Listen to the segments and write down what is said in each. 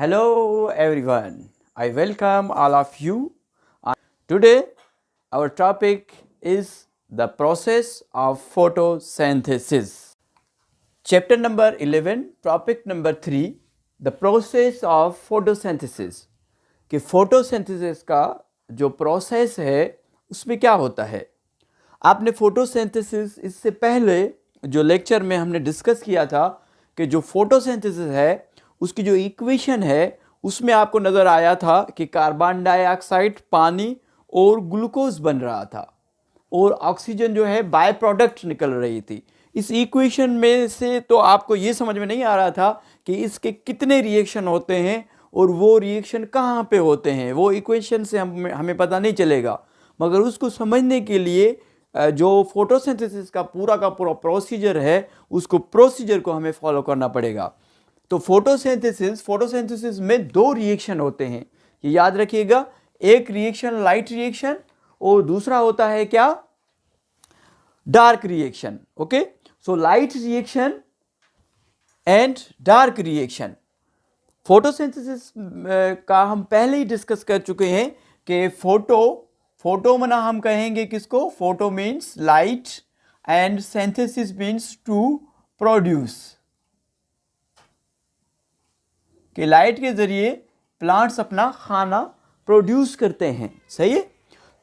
Hello everyone, I welcome all of you. Today our topic is the process of photosynthesis. Chapter number 11, topic number 3, the process of photosynthesis. कि photosynthesis का जो process है उसमें क्या होता है। आपने photosynthesis इससे पहले जो लेक्चर में हमने डिस्कस किया था कि जो photosynthesis है उसकी जो इक्वेशन है उसमें आपको नज़र आया था कि कार्बन डाइऑक्साइड, पानी और ग्लूकोज बन रहा था और ऑक्सीजन जो है बाय प्रोडक्ट निकल रही थी। इस इक्वेशन में से तो आपको ये समझ में नहीं आ रहा था कि इसके कितने रिएक्शन होते हैं और वो रिएक्शन कहाँ पे होते हैं, वो इक्वेशन से हमें पता नहीं चलेगा। मगर उसको समझने के लिए जो फोटोसिंथेसिस का पूरा प्रोसीजर है उसको प्रोसीजर को हमें फॉलो करना पड़ेगा। तो फोटोसिंथेसिस में दो रिएक्शन होते हैं, ये याद रखिएगा। एक रिएक्शन लाइट रिएक्शन और दूसरा होता है क्या, dark reaction. Okay, so light reaction and dark reaction. Photosynthesis का हम पहले ही डिस्कस कर चुके हैं कि फोटो मना हम कहेंगे किसको, photo means light and synthesis means to produce. कि लाइट के जरिए प्लांट्स अपना खाना प्रोड्यूस करते हैं, सही है।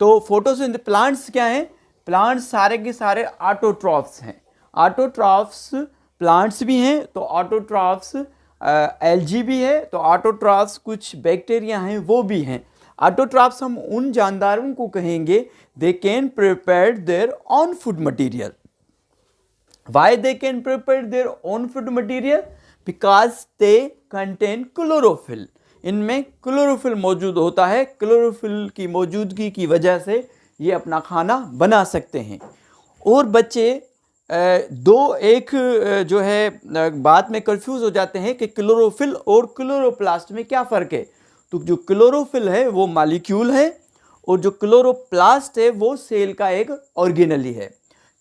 तो फोटोसिंथेसिस प्लांट्स क्या हैं, प्लांट्स सारे के सारे ऑटोट्रॉफ्स हैं। ऑटोट्रॉफ्स प्लांट्स भी हैं तो ऑटोट्रॉफ्स एल्गी भी है, तो ऑटोट्रॉफ्स कुछ बैक्टीरिया हैं वो भी हैं। ऑटोट्रॉफ्स हम उन जानदारों को कहेंगे they can prepare their own food material. Why they can prepare their own food material, because they contain chlorophyll. इनमें क्लोरोफिल मौजूद होता है, क्लोरोफिल की मौजूदगी की वजह से ये अपना खाना बना सकते हैं। और बच्चे एक जो है बात में कंफ्यूज हो जाते हैं कि क्लोरोफिल और क्लोरोप्लास्ट में क्या फ़र्क है। तो जो क्लोरोफिल है वो मॉलिक्यूल है और जो क्लोरोप्लास्ट है वो सेल का एक ऑर्गेनेली है,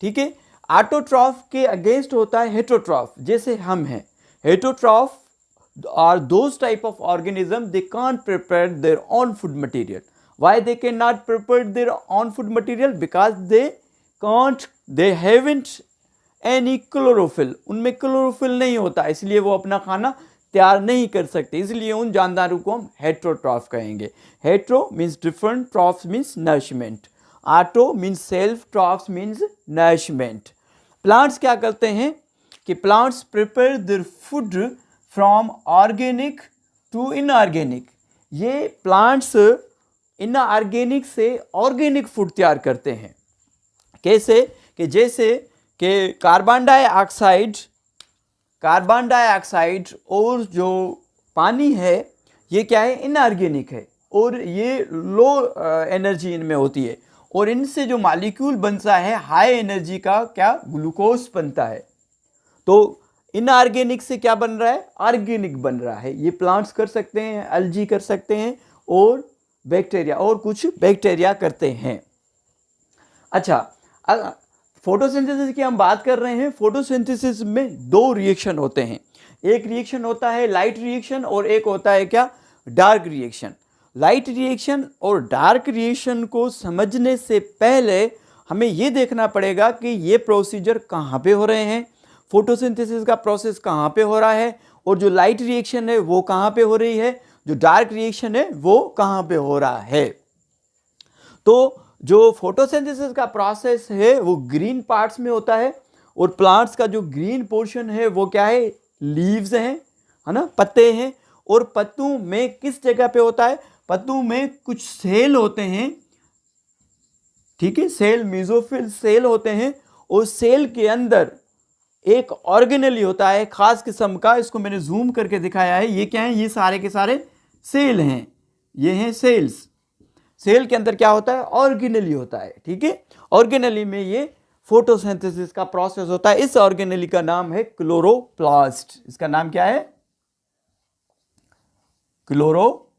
ठीक है। ऑटोट्रॉफ के अगेंस्ट होता है हेटरोट्रॉफ, जैसे हम हैं। Heterotroph are those type of organism they can't prepare their own food material. Why they cannot prepare their own food material? Because they haven't any chlorophyll. उनमें क्लोरोफिल नहीं होता, इसलिए वो अपना खाना तैयार नहीं कर सकते। इसलिए उन जानदारों को हम हेटरोट्रॉफ कहेंगे। Hetero means different, trophs means nourishment, auto means self, trophs means nourishment. Plants क्या करते हैं कि plants prepare their food from organic to inorganic. ये प्लांट्स इनऑर्गेनिक से ऑर्गेनिक फूड तैयार करते हैं। कैसे कि जैसे कि कार्बन डाइऑक्साइड और जो पानी है ये क्या है, इनऑर्गेनिक है और ये लो एनर्जी इनमें होती है और इनसे जो मॉलिक्यूल बनता है हाई एनर्जी का क्या, ग्लूकोज बनता है। तो इनऑर्गेनिक से क्या बन रहा है, ऑर्गेनिक बन रहा है। ये प्लांट्स कर सकते हैं, एल्गी कर सकते हैं और बैक्टीरिया और कुछ बैक्टीरिया करते हैं। अच्छा, फोटोसिंथेसिस की हम बात कर रहे हैं। फोटोसिंथेसिस में दो रिएक्शन होते हैं, एक रिएक्शन होता है लाइट रिएक्शन और एक होता है क्या, डार्क रिएक्शन। लाइट रिएक्शन और डार्क रिएक्शन को समझने से पहले हमें ये देखना पड़ेगा कि ये प्रोसीजर कहाँ पे हो रहे हैं, फोटोसिंथेसिस का प्रोसेस कहाँ पे हो रहा है और जो लाइट रिएक्शन है वो कहाँ पे हो रही है, जो डार्क रिएक्शन है वो कहाँ पे हो रहा है। तो जो फोटोसिंथेसिस का प्रोसेस है वो ग्रीन पार्ट्स में होता है और प्लांट्स का जो ग्रीन पोर्शन है वो क्या है, लीव्स हैं, है ना, पत्ते हैं। और पत्तों में किस जगह पे होता है, पत्तों में कुछ सेल होते हैं, ठीक है, सेल मेसोफिल सेल होते हैं और सेल के अंदर एक ऑर्गेनेली होता है खास किस्म का। इसको मैंने जूम करके दिखाया है। ये क्या है, ये सारे के सारे सेल हैं, ये हैं सेल्स। सेल के अंदर क्या होता है, ऑर्गेनेली होता है, ठीक है। ऑर्गेनेली में ये फोटोसिंथेसिस का प्रोसेस होता है। इस ऑर्गेनेली का नाम है क्लोरोप्लास्ट। इसका नाम क्या है, क्लोरोप्लास्ट,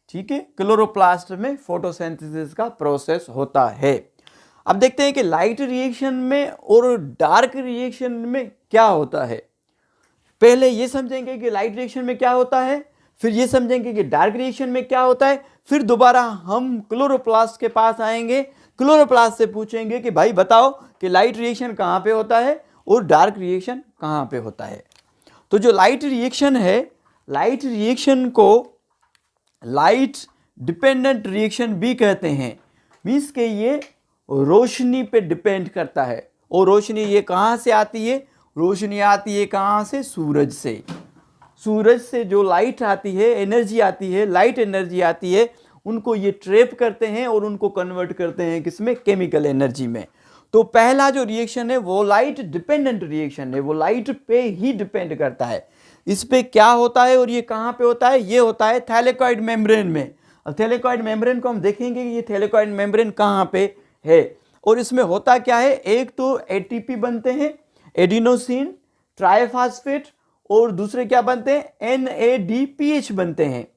ठीक है। क्लोरोप्लास्ट में फोटोसिंथेसिस का प्रोसेस होता है। अब देखते हैं कि लाइट रिएक्शन में और डार्क रिएक्शन में क्या होता है। पहले ये समझेंगे कि लाइट रिएक्शन में क्या होता है, फिर ये समझेंगे कि डार्क रिएक्शन में क्या होता है, फिर दोबारा हम क्लोरोप्लास्ट के पास आएंगे, क्लोरोप्लास्ट से पूछेंगे कि भाई बताओ कि लाइट रिएक्शन कहाँ पे होता है और डार्क रिएक्शन कहाँ पे होता है। तो जो लाइट रिएक्शन है, लाइट रिएक्शन को लाइट डिपेंडेंट रिएक्शन भी कहते हैं। मीन्स के ये रोशनी पे डिपेंड करता है। और रोशनी ये कहाँ से आती है? रोशनी आती है कहाँ से? सूरज से। सूरज से जो लाइट आती है, एनर्जी आती है, लाइट एनर्जी आती है, उनको ये ट्रैप करते हैं और उनको कन्वर्ट करते हैं किसमें? केमिकल एनर्जी में। तो पहला जो रिएक्शन है वो लाइट डिपेंडेंट रिएक्शन है, वो लाइट पे ही डिपेंड करता है। इस पे क्या होता है और ये कहाँ पे होता है? ये होता है थैलेकॉइड मेम्ब्रेन में। अब थैलेकॉइड मेम्ब्रेन को हम देखेंगे कि ये थैलेकॉइड मेम्ब्रेन कहाँ पे है और इसमें होता क्या है। एक तो एटीपी बनते हैं, एडिनोसिन ट्राइफॉस्फेट, और दूसरे क्या बनते हैं? NADPH बनते हैं,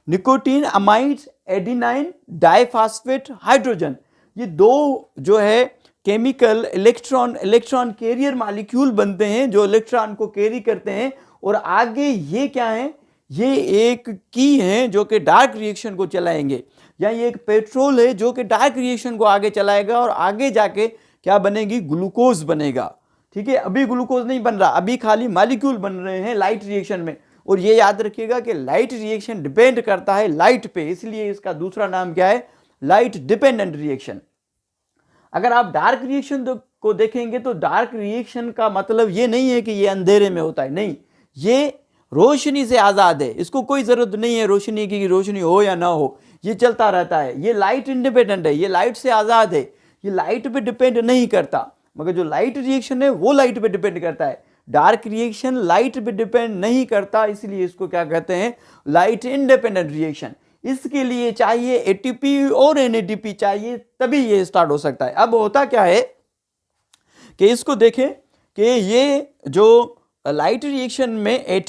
nicotine amide adenine diphosphate hydrogen. ये दो जो है केमिकल इलेक्ट्रॉन कैरियर मॉलिक्यूल बनते हैं जो इलेक्ट्रॉन को कैरी करते हैं। और आगे ये क्या है? ये एक की है जो कि डार्क रिएक्शन को चलाएंगे, या ये एक पेट्रोल है जो कि डार्क रिएक्शन को आगे चलाएगा और आगे जाके क्या बनेगी? ग्लूकोज बनेगा। ठीक है, अभी ग्लूकोज नहीं बन रहा, अभी खाली मॉलिक्यूल बन रहे हैं लाइट रिएक्शन में। और ये याद रखिएगा कि लाइट रिएक्शन डिपेंड करता है लाइट पे, इसलिए इसका दूसरा नाम क्या है? Light dependent reaction. अगर आप डार्क रिएक्शन को देखेंगे तो डार्क रिएक्शन का मतलब ये नहीं है कि ये अंधेरे में होता है, नहीं, ये रोशनी से आज़ाद है। इसको कोई ज़रूरत नहीं है रोशनी की, रोशनी हो या ना हो, ये चलता रहता है। ये लाइट इंडिपेंडेंट है, ये लाइट से आज़ाद है, ये लाइट पे डिपेंड नहीं करता। मगर जो लाइट रिएक्शन है वो लाइट पे डिपेंड करता है। डार्क रिएक्शन लाइट पे डिपेंड नहीं करता, इसलिए इसको क्या कहते हैं? Light independent reaction. इसके लिए चाहिए एटीपी और NADP चाहिए, तभी ये स्टार्ट हो सकता है। अब होता क्या है कि इसको देखें कि ये जो लाइट रिएक्शन में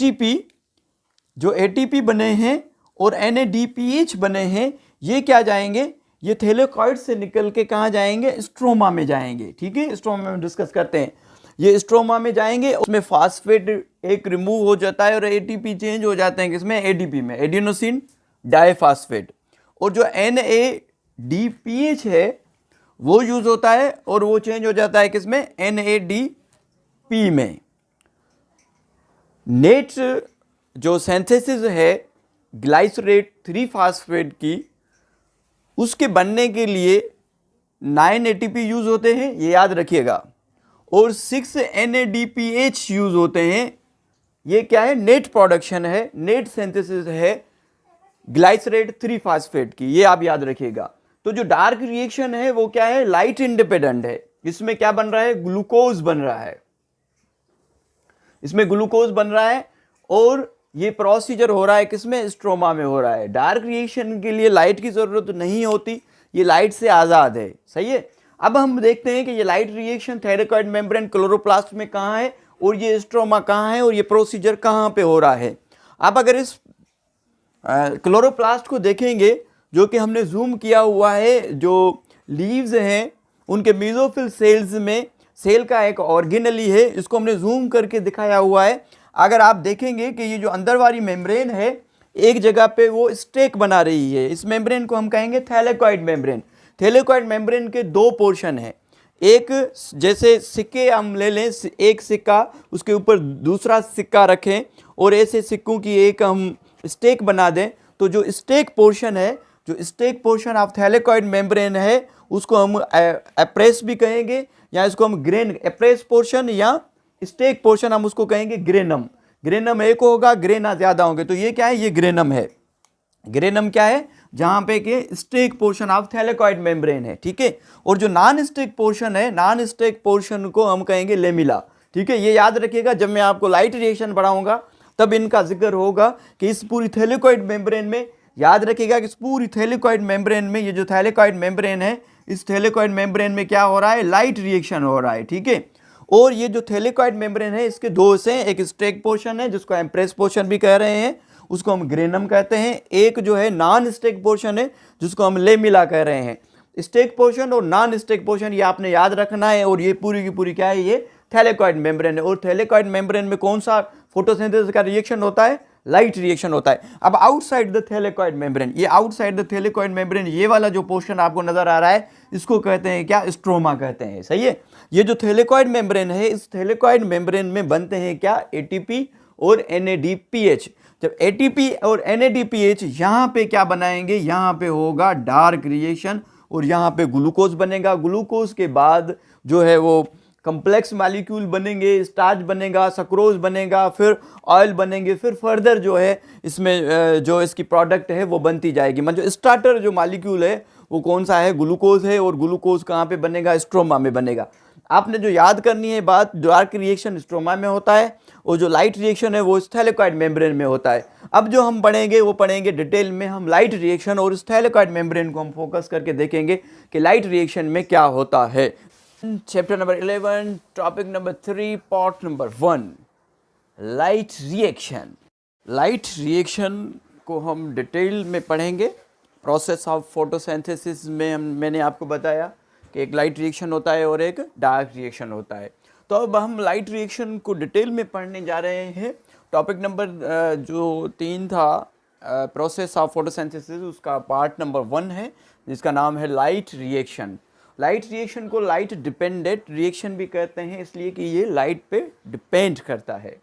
जो एटीपी बने हैं और NADPH बने हैं, ये क्या जाएंगे? ये थैलेकॉइड से निकल के कहाँ जाएंगे? स्ट्रोमा में जाएंगे। ठीक है, स्ट्रोमा में डिस्कस करते हैं। ये स्ट्रोमा में जाएंगे, उसमें फास्फेट एक रिमूव हो जाता है और एटीपी चेंज हो जाते हैं किसमें? एडीपी में, एडिनोसिन डाइफॉस्फेट। और जो NADPH है वो यूज होता है और वो चेंज हो जाता है किसमें? NADP में। नेट जो सिंथेसिस है ग्लाइसरेट 3 फास्फेट की, उसके बनने के लिए 9 ATP यूज होते हैं, ये याद रखिएगा, और 6 NADPH यूज होते हैं। ये क्या है? नेट प्रोडक्शन है, नेट सिंथेसिस है ग्लाइसरेट 3 फास्फेट की, ये आप याद रखिएगा। तो जो डार्क रिएक्शन है वो क्या है? लाइट इंडिपेंडेंट है। इसमें क्या बन रहा है? ग्लूकोज बन रहा है, इसमें ग्लूकोज बन रहा है और ये प्रोसीजर हो रहा है किसमें? स्ट्रोमा में हो रहा है। डार्क रिएक्शन के लिए लाइट की जरूरत नहीं होती, ये लाइट से आज़ाद है। सही है। अब हम देखते हैं कि ये light reaction thylakoid membrane chloroplast में कहाँ है और ये स्ट्रोमा कहाँ है और ये प्रोसीजर कहाँ पे हो रहा है। अब अगर इस क्लोरोप्लास्ट को देखेंगे जो कि हमने जूम किया हुआ है, जो लीव्स हैं उनके मेसोफिल सेल्स में, सेल का एक ऑर्गेनेली है, इसको हमने जूम करके दिखाया हुआ है। अगर आप देखेंगे कि ये जो अंदर वाली मेम्ब्रेन है एक जगह पे वो स्टेक बना रही है, इस मेम्ब्रेन को हम कहेंगे थैलेकॉइड मेम्ब्रेन। थैलेकॉइड मेम्ब्रेन के 2 पोर्शन हैं, एक जैसे सिक्के हम ले लें, एक सिक्का उसके ऊपर दूसरा सिक्का रखें और ऐसे सिक्कों की एक हम स्टेक बना दें, तो जो स्टेक पोर्शन है, जो stack portion of thylakoid membrane है, उसको हम एप्रेस भी कहेंगे, या इसको हम ग्रेन, एप्रेस पोर्शन या स्टेक पोर्शन हम उसको कहेंगे ग्रेनम। ग्रेनम एक होगा, ग्रेना ज्यादा होंगे, तो ये क्या है? ये ग्रेनम है। ग्रेनम क्या है? जहां पे के stack portion of thylakoid membrane है। ठीक है। और जो नॉन स्टेक पोर्शन है, नॉन स्टेक पोर्शन को हम कहेंगे लेमिला। ठीक है, ये याद रखिएगा, जब मैं आपको लाइट रिएक्शन पढ़ाऊंगा तब इनका जिक्र होगा कि इस पूरी थैलेकॉइड मेम्ब्रेन में, याद रखिएगा कि इस पूरी थैलेकॉइड मेम्ब्रेन में, ये जो थैलेकॉइड मेम्ब्रेन है, इस थैलेकॉइड मेम्ब्रेन में क्या हो रहा है? लाइट रिएक्शन हो रहा है। ठीक है। और ये जो थैलेकॉइड मेम्ब्रेन है इसके 2 हिस्से हैं, एक स्टेक पोर्शन है जिसको एम्प्रेस पोर्शन भी कह रहे हैं, उसको हम ग्रेनम कहते हैं, एक जो है नॉन स्टेक पोर्शन है जिसको हम लेमिला कह रहे हैं। स्टेक पोर्शन और नॉन स्टेक पोर्शन ये आपने याद रखना है। और ये पूरी की पूरी क्या है? ये थैलेकॉइड मेम्ब्रेन है। और थैलेकॉइड मेम्ब्रेन में कौन सा फोटोसिंथेसिस का रिएक्शन होता है, लाइट रिएक्शन होता है। अब आउटसाइड द थैलेकॉइड मेम्ब्रेन, ये आउटसाइड द थैलेकॉइड मेम्ब्रेन, ये वाला जो पोर्शन आपको नजर आ रहा है, इसको कहते हैं क्या, स्ट्रोमा कहते हैं। सही है। ये जो थैलेकॉइड मेम्ब्रेन है, इस थैलेकॉइड मेम्ब्रेन में बनते हैं क्या, एटीपी और NADPH। जब एटीपी और NADPH यहाँ पे क्या बनाएंगे, यहाँ पे होगा डार्क रिएक्शन और यहाँ पे ग्लूकोज बनेगा। ग्लूकोज के बाद जो है वो कम्प्लेक्स मॉलिक्यूल बनेंगे, स्टार्च बनेगा, सक्रोज बनेगा, फिर ऑयल बनेंगे, फिर फर्दर जो है इसमें जो इसकी प्रोडक्ट है वो बनती जाएगी। मतलब स्टार्टर जो मॉलिक्यूल है वो कौन सा है, ग्लूकोज है। और ग्लूकोज कहाँ पे बनेगा, स्ट्रोमा में बनेगा। आपने जो याद करनी है बात, डार्क रिएक्शन स्ट्रोमा में होता है और जो लाइट रिएक्शन है वो थैलेकॉइड मेम्ब्रेन में होता है। अब जो हम पढ़ेंगे वो पढ़ेंगे डिटेल में हम लाइट रिएक्शन, और इस थैलेकॉइड मेम्ब्रेन को हम फोकस करके देखेंगे कि लाइट रिएक्शन में क्या होता है। Chapter number 11, topic number 3, part number 1, light reaction. Light reaction को हम डिटेल में पढ़ेंगे। प्रोसेस ऑफ फोटोसिंथेसिस में मैंने आपको बताया कि एक लाइट रिएक्शन होता है और एक डार्क रिएक्शन होता है। तो अब हम लाइट रिएक्शन को डिटेल में पढ़ने जा रहे हैं। टॉपिक नंबर जो 3 था, प्रोसेस ऑफ फोटोसिंथेसिस, उसका पार्ट नंबर 1 है जिसका नाम है लाइट रिएक्शन। लाइट रिएक्शन को लाइट डिपेंडेंट रिएक्शन भी कहते हैं, इसलिए कि ये लाइट पे डिपेंड करता है।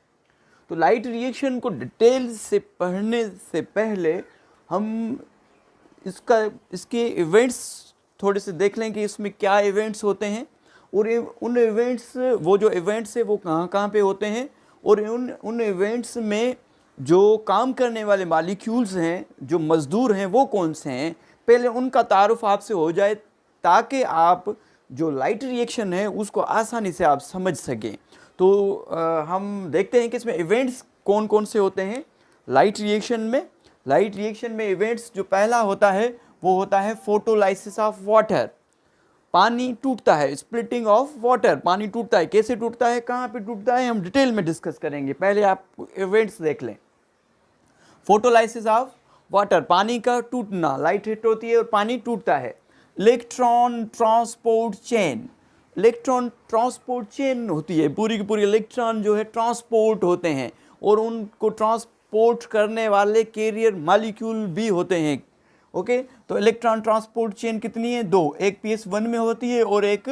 तो लाइट रिएक्शन को डिटेल से पढ़ने से पहले हम इसके इवेंट्स थोड़े से देख लें कि इसमें क्या इवेंट्स होते हैं, और उन इवेंट्स, वो जो इवेंट्स है वो कहाँ कहाँ पे होते हैं, और उन इवेंट्स में जो काम करने वाले मॉलिक्यूल्स हैं, जो मजदूर हैं, वो कौन से हैं, पहले उनका तारुफ आपसे हो जाए ताकि आप जो लाइट रिएक्शन है उसको आसानी से आप समझ सकें। तो हम देखते हैं कि इसमें इवेंट्स कौन कौन से होते हैं लाइट रिएक्शन में। लाइट रिएक्शन में इवेंट्स जो पहला होता है वो होता है फोटोलाइसिस ऑफ वाटर। पानी टूटता है, स्प्लिटिंग ऑफ वाटर, पानी टूटता है। कैसे टूटता है, कहाँ पे टूटता है, हम डिटेल में डिस्कस करेंगे। पहले आप इवेंट्स देख लें। फोटोलाइसिस ऑफ वाटर, पानी का टूटना, लाइट हिट होती है और पानी टूटता है। Electron transport chain, electron transport chain होती है, पूरी की पूरी इलेक्ट्रॉन जो है ट्रांसपोर्ट होते हैं, और उनको ट्रांसपोर्ट करने वाले कैरियर मॉलिक्यूल भी होते हैं। ओके, तो इलेक्ट्रॉन ट्रांसपोर्ट चेन कितनी है, 2, एक PS1 में होती है और एक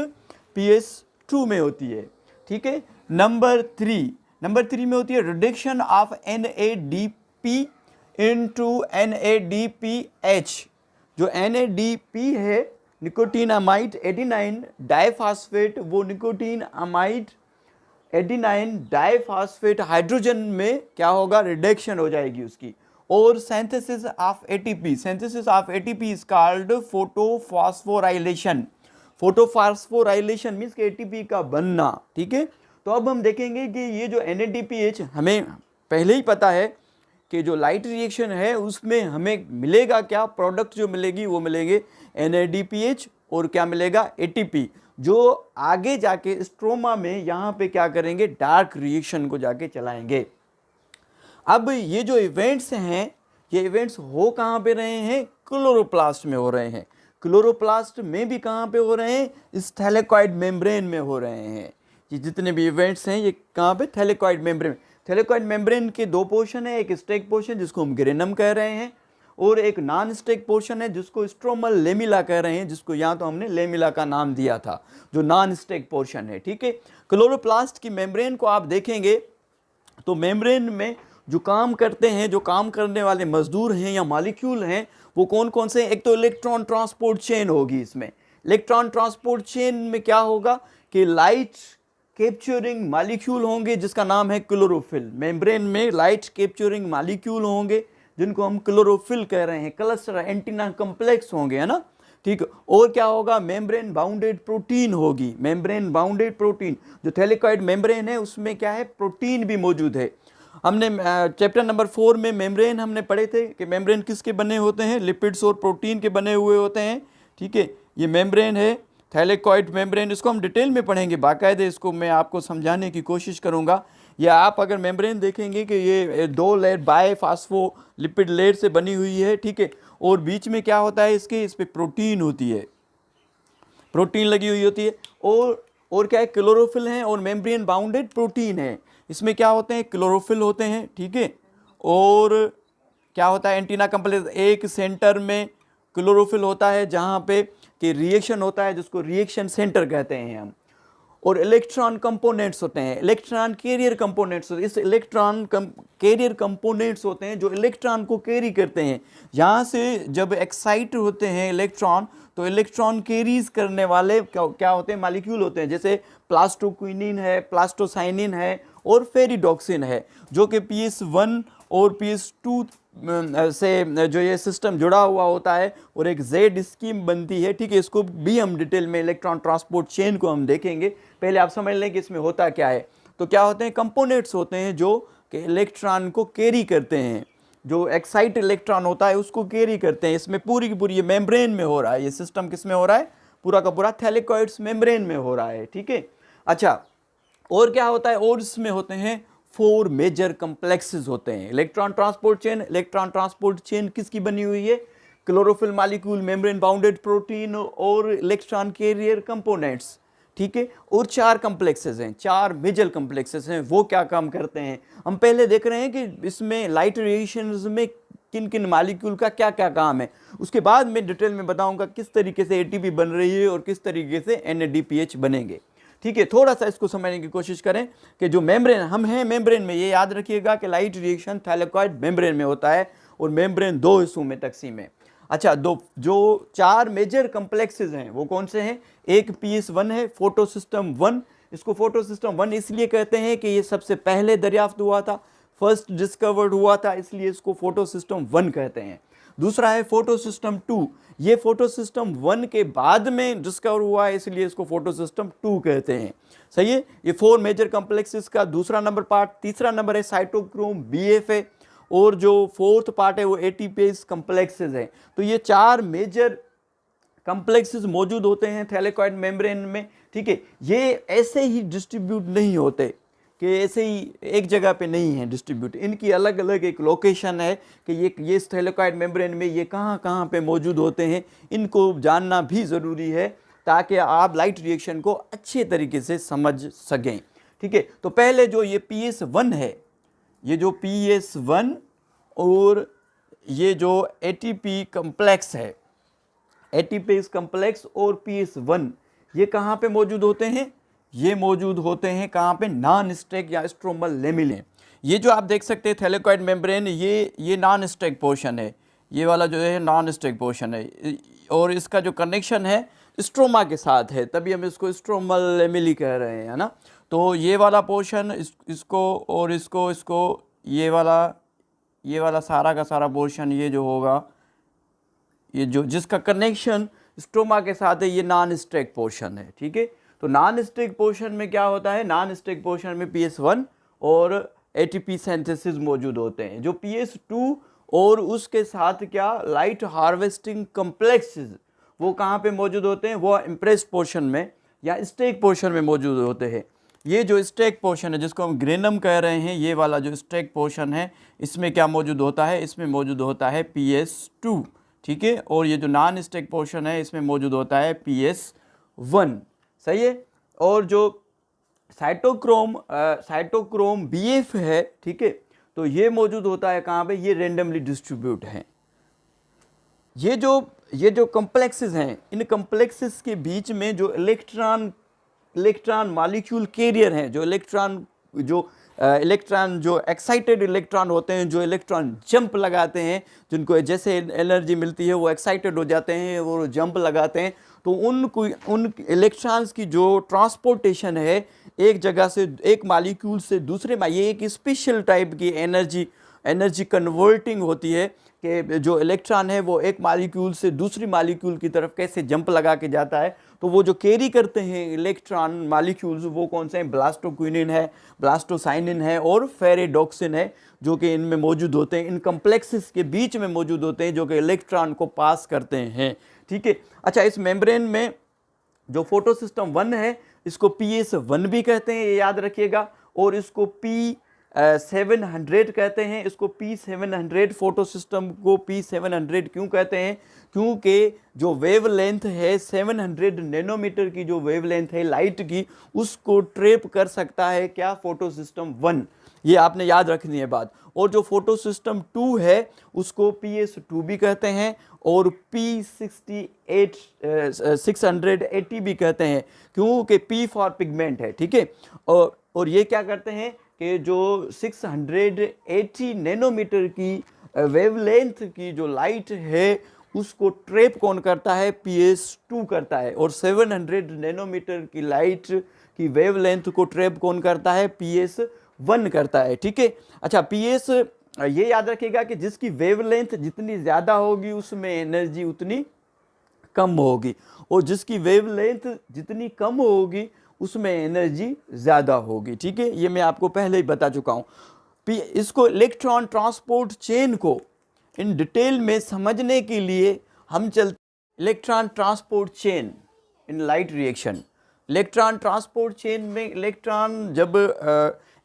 PS2 में होती है। ठीक है। नंबर 3 में होती है reduction of NADP into NADPH। जो NADP है, निकोटीन अमाइड एडिनाइन डाइफॉस्फेट, वो nicotine amide adenine diphosphate hydrogen में क्या होगा, रिडक्शन हो जाएगी उसकी। और synthesis of ATP, synthesis of ATP is called photophosphorylation. Photophosphorylation means कि ATP का बनना। ठीक है। तो अब हम देखेंगे कि ये जो NADPH, हमें पहले ही पता है कि जो लाइट रिएक्शन है उसमें हमें मिलेगा क्या, प्रोडक्ट जो मिलेगी वो मिलेंगे NADPH और क्या मिलेगा, ATP, जो आगे जाके स्ट्रोमा में यहाँ पे क्या करेंगे, डार्क रिएक्शन को जाके चलाएंगे। अब ये जो इवेंट्स हैं, ये इवेंट्स हो कहाँ पे रहे हैं, क्लोरोप्लास्ट में हो रहे हैं। क्लोरोप्लास्ट में भी कहाँ पे हो रहे हैं, इस थैलेकॉइड मेम्ब्रेन में हो रहे हैं। ये जितने भी इवेंट्स हैं ये कहाँ पे, थैलेकॉइड मेम्ब्रेन। थैलेकॉइड मेम्ब्रेन के 2 पोर्शन है, एक स्टेक पोर्शन जिसको हम ग्रेनम कह रहे हैं, और एक नॉन स्टेक पोर्शन है जिसको स्ट्रोमल लेमिला कह रहे हैं, जिसको यहाँ तो हमने लेमिला का नाम दिया था, जो नॉन स्टेक पोर्शन है। ठीक है। क्लोरोप्लास्ट की मेम्ब्रेन को आप देखेंगे तो मेम्ब्रेन में जो काम करते हैं, जो काम करने वाले मजदूर हैं या मॉलिक्यूल हैं, वो कौन कौन से हैं। एक तो इलेक्ट्रॉन ट्रांसपोर्ट चेन होगी। इसमें इलेक्ट्रॉन ट्रांसपोर्ट चेन में क्या होगा कि लाइट कैप्चरिंग मॉलिक्यूल होंगे जिसका नाम है क्लोरोफिल। मेम्ब्रेन में लाइट कैप्चरिंग मॉलिक्यूल होंगे जिनको हम क्लोरोफिल कह रहे हैं। क्लस्टर एंटीना कम्प्लेक्स होंगे, है ना। ठीक। और क्या होगा, मेम्ब्रेन बाउंडेड प्रोटीन होगी। मेम्ब्रेन बाउंडेड प्रोटीन, जो थैलेकॉइड मेम्ब्रेन है उसमें क्या है, प्रोटीन भी मौजूद है। हमने चैप्टर नंबर 4 में मेम्ब्रेन हमने पढ़े थे कि मेम्ब्रेन किसके बने होते हैं, लिपिड्स और प्रोटीन के बने हुए होते हैं। ठीक है। ये मेम्ब्रेन है थैलेकॉइड मेम्ब्रेन, इसको हम डिटेल में पढ़ेंगे बाकायदे, इसको मैं आपको समझाने की कोशिश करूंगा। या आप अगर मेम्ब्रेन देखेंगे कि ये 2 लेयर बायफॉस्फोलिपिड लेयर से बनी हुई है। ठीक है। और बीच में क्या होता है इसके, इस पर प्रोटीन होती है, प्रोटीन लगी हुई होती है। और क्या है, क्लोरोफिल है और मेम्ब्रेन बाउंडेड प्रोटीन है। इसमें क्या होते हैं, क्लोरोफिल होते हैं, ठीक है। और क्या होता है, एंटीना कम्प्लेक्स, एक सेंटर में क्लोरोफिल होता है जहाँ पे कि रिएक्शन होता है, जिसको रिएक्शन सेंटर कहते हैं हम। और इलेक्ट्रॉन कंपोनेंट्स होते हैं, इलेक्ट्रॉन कैरियर कंपोनेंट्स होते हैं। इस इलेक्ट्रॉन कैरियर कंपोनेंट्स होते हैं जो इलेक्ट्रॉन को कैरी करते हैं। यहाँ से जब एक्साइट होते हैं इलेक्ट्रॉन, तो इलेक्ट्रॉन कैरीज करने वाले क्या होते हैं, मॉलिक्यूल होते हैं। जैसे प्लास्टोक्विनिन है, प्लास्टोसाइनिन है और फेरिडोक्सिन है, जो कि PS1 और PS2 से जो ये सिस्टम जुड़ा हुआ होता है और एक जेड स्कीम बनती है, ठीक है। इसको भी हम डिटेल में इलेक्ट्रॉन ट्रांसपोर्ट चेन को हम देखेंगे। पहले आप समझ लें कि इसमें होता क्या है। तो क्या होते हैं, कंपोनेंट्स होते हैं जो कि इलेक्ट्रॉन को कैरी करते हैं, जो एक्साइट इलेक्ट्रॉन होता है उसको कैरी करते हैं। इसमें पूरी की पूरी ये मेम्ब्रेन में हो रहा है, ये सिस्टम किस में हो रहा है, पूरा का पूरा थैलेकॉइड्स मेम्ब्रेन में हो रहा है, ठीक है। अच्छा, और क्या होता है, और इसमें होते हैं 4 मेजर कम्प्लेक्सेस होते हैं। Electron transport chain, electron transport chain किसकी बनी हुई है, chlorophyll molecule, membrane bounded protein और इलेक्ट्रॉन कैरियर कंपोनेंट्स, ठीक है। और 4 कम्प्लेक्सेस हैं, 4 मेजर कम्प्लेक्सेस हैं। वो क्या काम करते हैं, हम पहले देख रहे हैं कि इसमें लाइट रेडिएशंस में किन किन मॉलिक्यूल का क्या क्या काम है। उसके बाद मैं डिटेल में बताऊंगा किस तरीके से एटीपी बन रही है और किस तरीके से NADPH बनेंगे, ठीक है। थोड़ा सा इसको समझने की कोशिश करें कि जो मेम्ब्रेन हम हैं, मेम्ब्रेन में ये याद रखिएगा कि लाइट रिएक्शन थैलेकॉइड मेम्ब्रेन में होता है और मेम्ब्रेन 2 हिस्सों में तकसीम है। अच्छा, जो 4 मेजर कम्प्लेक्सेस हैं वो कौन से हैं, एक PS1 है, फोटो सिस्टम 1। इसको फोटो सिस्टम 1 इसलिए कहते हैं कि ये सबसे पहले दरियाफ्त हुआ था, फर्स्ट डिस्कवर्ड हुआ था, इसलिए इसको फोटो सिस्टम 1 कहते हैं। दूसरा है फोटो सिस्टम 2, ये फोटो सिस्टम 1 के बाद में डिस्कवर हुआ है, इसलिए इसको फोटो सिस्टम 2 कहते हैं, सही है। ये 4 मेजर कम्प्लेक्सेस का दूसरा नंबर पार्ट। तीसरा नंबर है साइटोक्रोम BF है, और जो 4th पार्ट है वो ATPase कम्प्लेक्सेस है। तो ये 4 मेजर कम्प्लेक्सेस मौजूद होते हैं थैलेकॉइड मेम्ब्रेन में, ठीक है। ये ऐसे ही डिस्ट्रीब्यूट नहीं होते कि ऐसे ही एक जगह पे नहीं है डिस्ट्रीब्यूट, इनकी अलग अलग एक लोकेशन है कि ये थैलेकॉइड मेम्ब्रेन में ये कहाँ कहाँ पे मौजूद होते हैं। इनको जानना भी ज़रूरी है ताकि आप लाइट रिएक्शन को अच्छे तरीके से समझ सकें, ठीक है। तो पहले जो ये PS1 है, ये जो PS1 और ये जो ATP कम्प्लेक्स है, ATPase कम्प्लेक्स और PS1, ये कहाँ पे मौजूद होते हैं, ये मौजूद होते हैं कहाँ पे, नॉन स्टैक या स्ट्रोमल लेमिले। ये जो आप देख सकते हैं थैलेकॉइड मेम्ब्रेन, ये नॉन स्टैक पोर्शन है, ये वाला जो है नॉन स्टैक पोर्शन है, और इसका जो कनेक्शन है स्ट्रोमा के साथ है, तभी हम इसको स्ट्रोमल लेमिली कह रहे हैं, है ना। तो ये वाला पोर्शन इसको और इसको ये वाला सारा का सारा पोर्शन, ये जो होगा, ये जो जिसका कनेक्शन स्ट्रोमा के साथ है, ये नॉन स्टैक पोर्शन है, ठीक है। तो नॉन स्टैक पोर्शन में क्या होता है, नॉन स्टैक पोर्शन में PS1 और ATP सिंथेसिस मौजूद होते हैं। जो PS2 और उसके साथ क्या लाइट हार्वेस्टिंग कम्प्लेक्सेस, वो कहाँ पे मौजूद होते हैं, वो इम्प्रेस्ड पोर्शन में या स्टैक पोर्शन में मौजूद होते हैं। ये जो स्टैक पोर्शन है जिसको हम ग्रेनम कह रहे हैं, ये वाला जो स्टैक पोर्शन है, इसमें क्या मौजूद होता है, इसमें मौजूद होता है PS2, ठीक है। और ये जो नॉन स्टैक पोर्शन है इसमें मौजूद होता है PS1, सही है। और जो साइटोक्रोम BF है, ठीक है, तो ये मौजूद होता है कहाँ पे, ये रेंडमली डिस्ट्रीब्यूट है। ये जो कम्प्लेक्सेस हैं, इन कम्प्लेक्सेस के बीच में जो इलेक्ट्रॉन मॉलिक्यूल कैरियर हैं, जो इलेक्ट्रॉन जो एक्साइटेड इलेक्ट्रॉन होते हैं, जो इलेक्ट्रॉन जंप लगाते हैं, जिनको जैसे एनर्जी मिलती है वो एक्साइटेड हो जाते हैं, वो जंप लगाते हैं, तो उन इलेक्ट्रॉन्स की जो ट्रांसपोर्टेशन है एक जगह से, एक मॉलिक्यूल से दूसरे में, ये एक स्पेशल टाइप की एनर्जी कन्वर्टिंग होती है कि जो इलेक्ट्रॉन है वो एक मॉलिक्यूल से दूसरी मॉलिक्यूल की तरफ कैसे जंप लगा के जाता है। तो वो जो कैरी करते हैं इलेक्ट्रॉन मॉलिक्यूल्स, वो कौन से हैं, ब्लास्टोक्विनिन है, ब्लास्टोसाइनिन है और फेरिडोक्सिन है, जो कि इनमें मौजूद होते हैं, इन कम्प्लेक्सेस के बीच में मौजूद होते हैं, जो कि इलेक्ट्रॉन को पास करते हैं, ठीक है। अच्छा, इस मेम्ब्रेन में जो फोटो सिस्टम 1 है, इसको PS1 भी कहते हैं, ये याद रखिएगा, और इसको 700 कहते हैं, इसको P700 फोटो सिस्टम को P700 क्यों कहते हैं? क्योंकि जो वेवलेंथ है 700 नैनोमीटर की जो वेवलेंथ है लाइट की, उसको ट्रेप कर सकता है क्या? Photo system 1। ये आपने याद रखनी है बात। और जो फोटो सिस्टम 2 है उसको PS2 भी कहते हैं और P680 भी कहते हैं, क्योंकि P फॉर पिगमेंट है, ठीक है। और ये क्या करते हैं कि जो 680 नैनोमीटर की वेवलेंथ की जो लाइट है उसको ट्रेप कौन करता है? PS2 करता है। और 700 नैनोमीटर की लाइट की वेवलेंथ को ट्रेप कौन करता है? PS1 करता है, ठीक है। अच्छा, ये याद रखिएगा कि जिसकी वेवलेंथ जितनी ज़्यादा होगी उसमें एनर्जी उतनी कम होगी, और जिसकी वेवलेंथ जितनी कम होगी उसमें एनर्जी ज़्यादा होगी, ठीक है। ये मैं आपको पहले ही बता चुका हूँ। इसको इलेक्ट्रॉन ट्रांसपोर्ट चेन को इन डिटेल में समझने के लिए हम चलते electron transport chain in light reaction. Electron transport chain में इलेक्ट्रॉन जब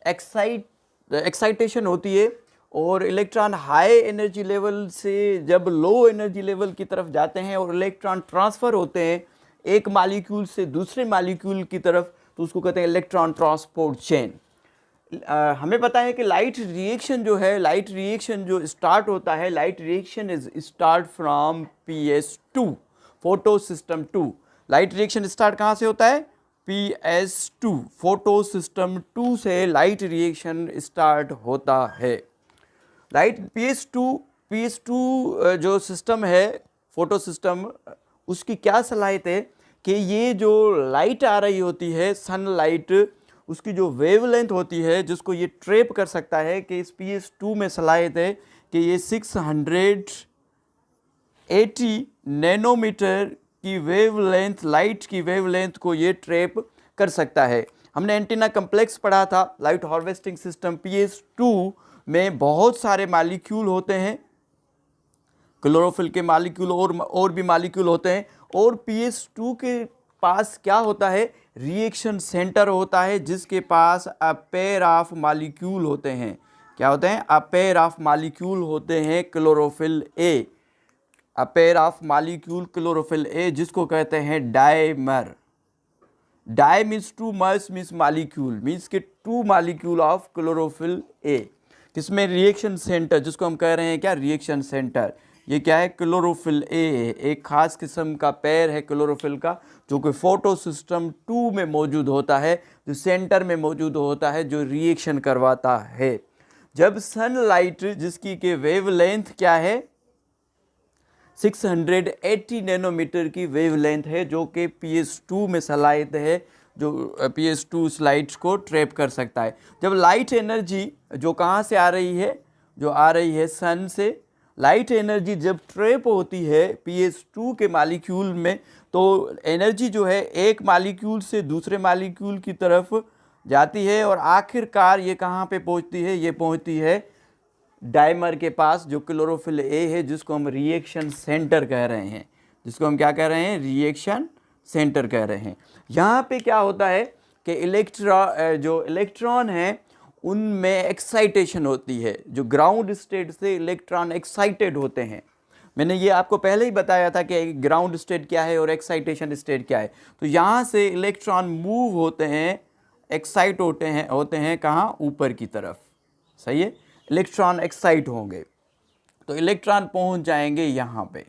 एक्साइटेशन होती है और इलेक्ट्रॉन हाई एनर्जी लेवल से जब लो एनर्जी लेवल की तरफ जाते हैं और इलेक्ट्रॉन ट्रांसफ़र होते हैं एक मॉलिक्यूल से दूसरे मॉलिक्यूल की तरफ, तो उसको कहते हैं इलेक्ट्रॉन ट्रांसपोर्ट चेन। हमें पता है कि लाइट रिएक्शन जो स्टार्ट होता है, light reaction is start from PS2 photo system 2। Light reaction start कहाँ से होता है? PS2 फोटो सिस्टम 2 से लाइट रिएक्शन स्टार्ट होता है। लाइट PS2 जो सिस्टम है फोटो सिस्टम, उसकी क्या सलाहियत है कि ये जो लाइट आ रही होती है सनलाइट, उसकी जो वेवलेंथ होती है जिसको ये ट्रेप कर सकता है, कि इस PS2 में सलाहियत है कि ये 680 नैनोमीटर की वेवलेंथ, लाइट की वेवलेंथ को ये ट्रेप कर सकता है। हमने एंटीना कम्प्लेक्स पढ़ा था, लाइट हार्वेस्टिंग सिस्टम PS2 में बहुत सारे मॉलिक्यूल होते हैं, क्लोरोफिल के मॉलिक्यूल और भी मॉलिक्यूल होते हैं। और PS2 के पास क्या होता है? रिएक्शन सेंटर होता है जिसके पास अ पेयर ऑफ मॉलिक्यूल होते हैं। क्या होते हैं? अ पेयर ऑफ मॉलिक्यूल होते हैं chlorophyll A, a pair of molecule chlorophyll A, जिसको कहते हैं dimer. Di means two, mers means molecule, means के 2 मॉलिक्यूल ऑफ क्लोरोफिल ए। किसमें? रिएक्शन सेंटर, जिसको हम कह रहे हैं क्या? Reaction centre. ये क्या है? क्लोरोफिल ए, एक खास किस्म का पेयर है क्लोरोफिल का, जो कि फोटो सिस्टम 2 में मौजूद होता है, जो सेंटर में मौजूद होता है, जो रिएक्शन करवाता है। जब सनलाइट, जिसकी के वेवलेंथ क्या है? 680 नैनोमीटर की वेवलेंथ है, जो कि PS2 में सलाहियत है, जो PS2 लाइट्स को ट्रैप कर सकता है। जब लाइट एनर्जी जो कहाँ से आ रही है? जो आ रही है सन से। लाइट एनर्जी जब ट्रैप होती है PS2 के मॉलिक्यूल में, तो एनर्जी जो है एक मॉलिक्यूल से दूसरे मॉलिक्यूल की तरफ जाती है और आखिरकार ये कहाँ पे पहुँचती है? ये पहुँचती है डायमर के पास, जो क्लोरोफिल ए है, जिसको हम रिएक्शन सेंटर कह रहे हैं। जिसको हम क्या कह रहे हैं? रिएक्शन सेंटर कह रहे हैं। यहाँ पे क्या होता है कि जो इलेक्ट्रॉन है उनमें एक्साइटेशन होती है। जो ग्राउंड स्टेट से इलेक्ट्रॉन एक्साइटेड होते हैं, मैंने ये आपको पहले ही बताया था कि ग्राउंड स्टेट क्या है और एक्साइटेशन स्टेट क्या है। तो यहाँ से इलेक्ट्रॉन मूव होते हैं, एक्साइट होते हैं कहाँ? ऊपर की तरफ, सही है। इलेक्ट्रॉन एक्साइट होंगे तो इलेक्ट्रॉन पहुँच जाएंगे यहाँ पे,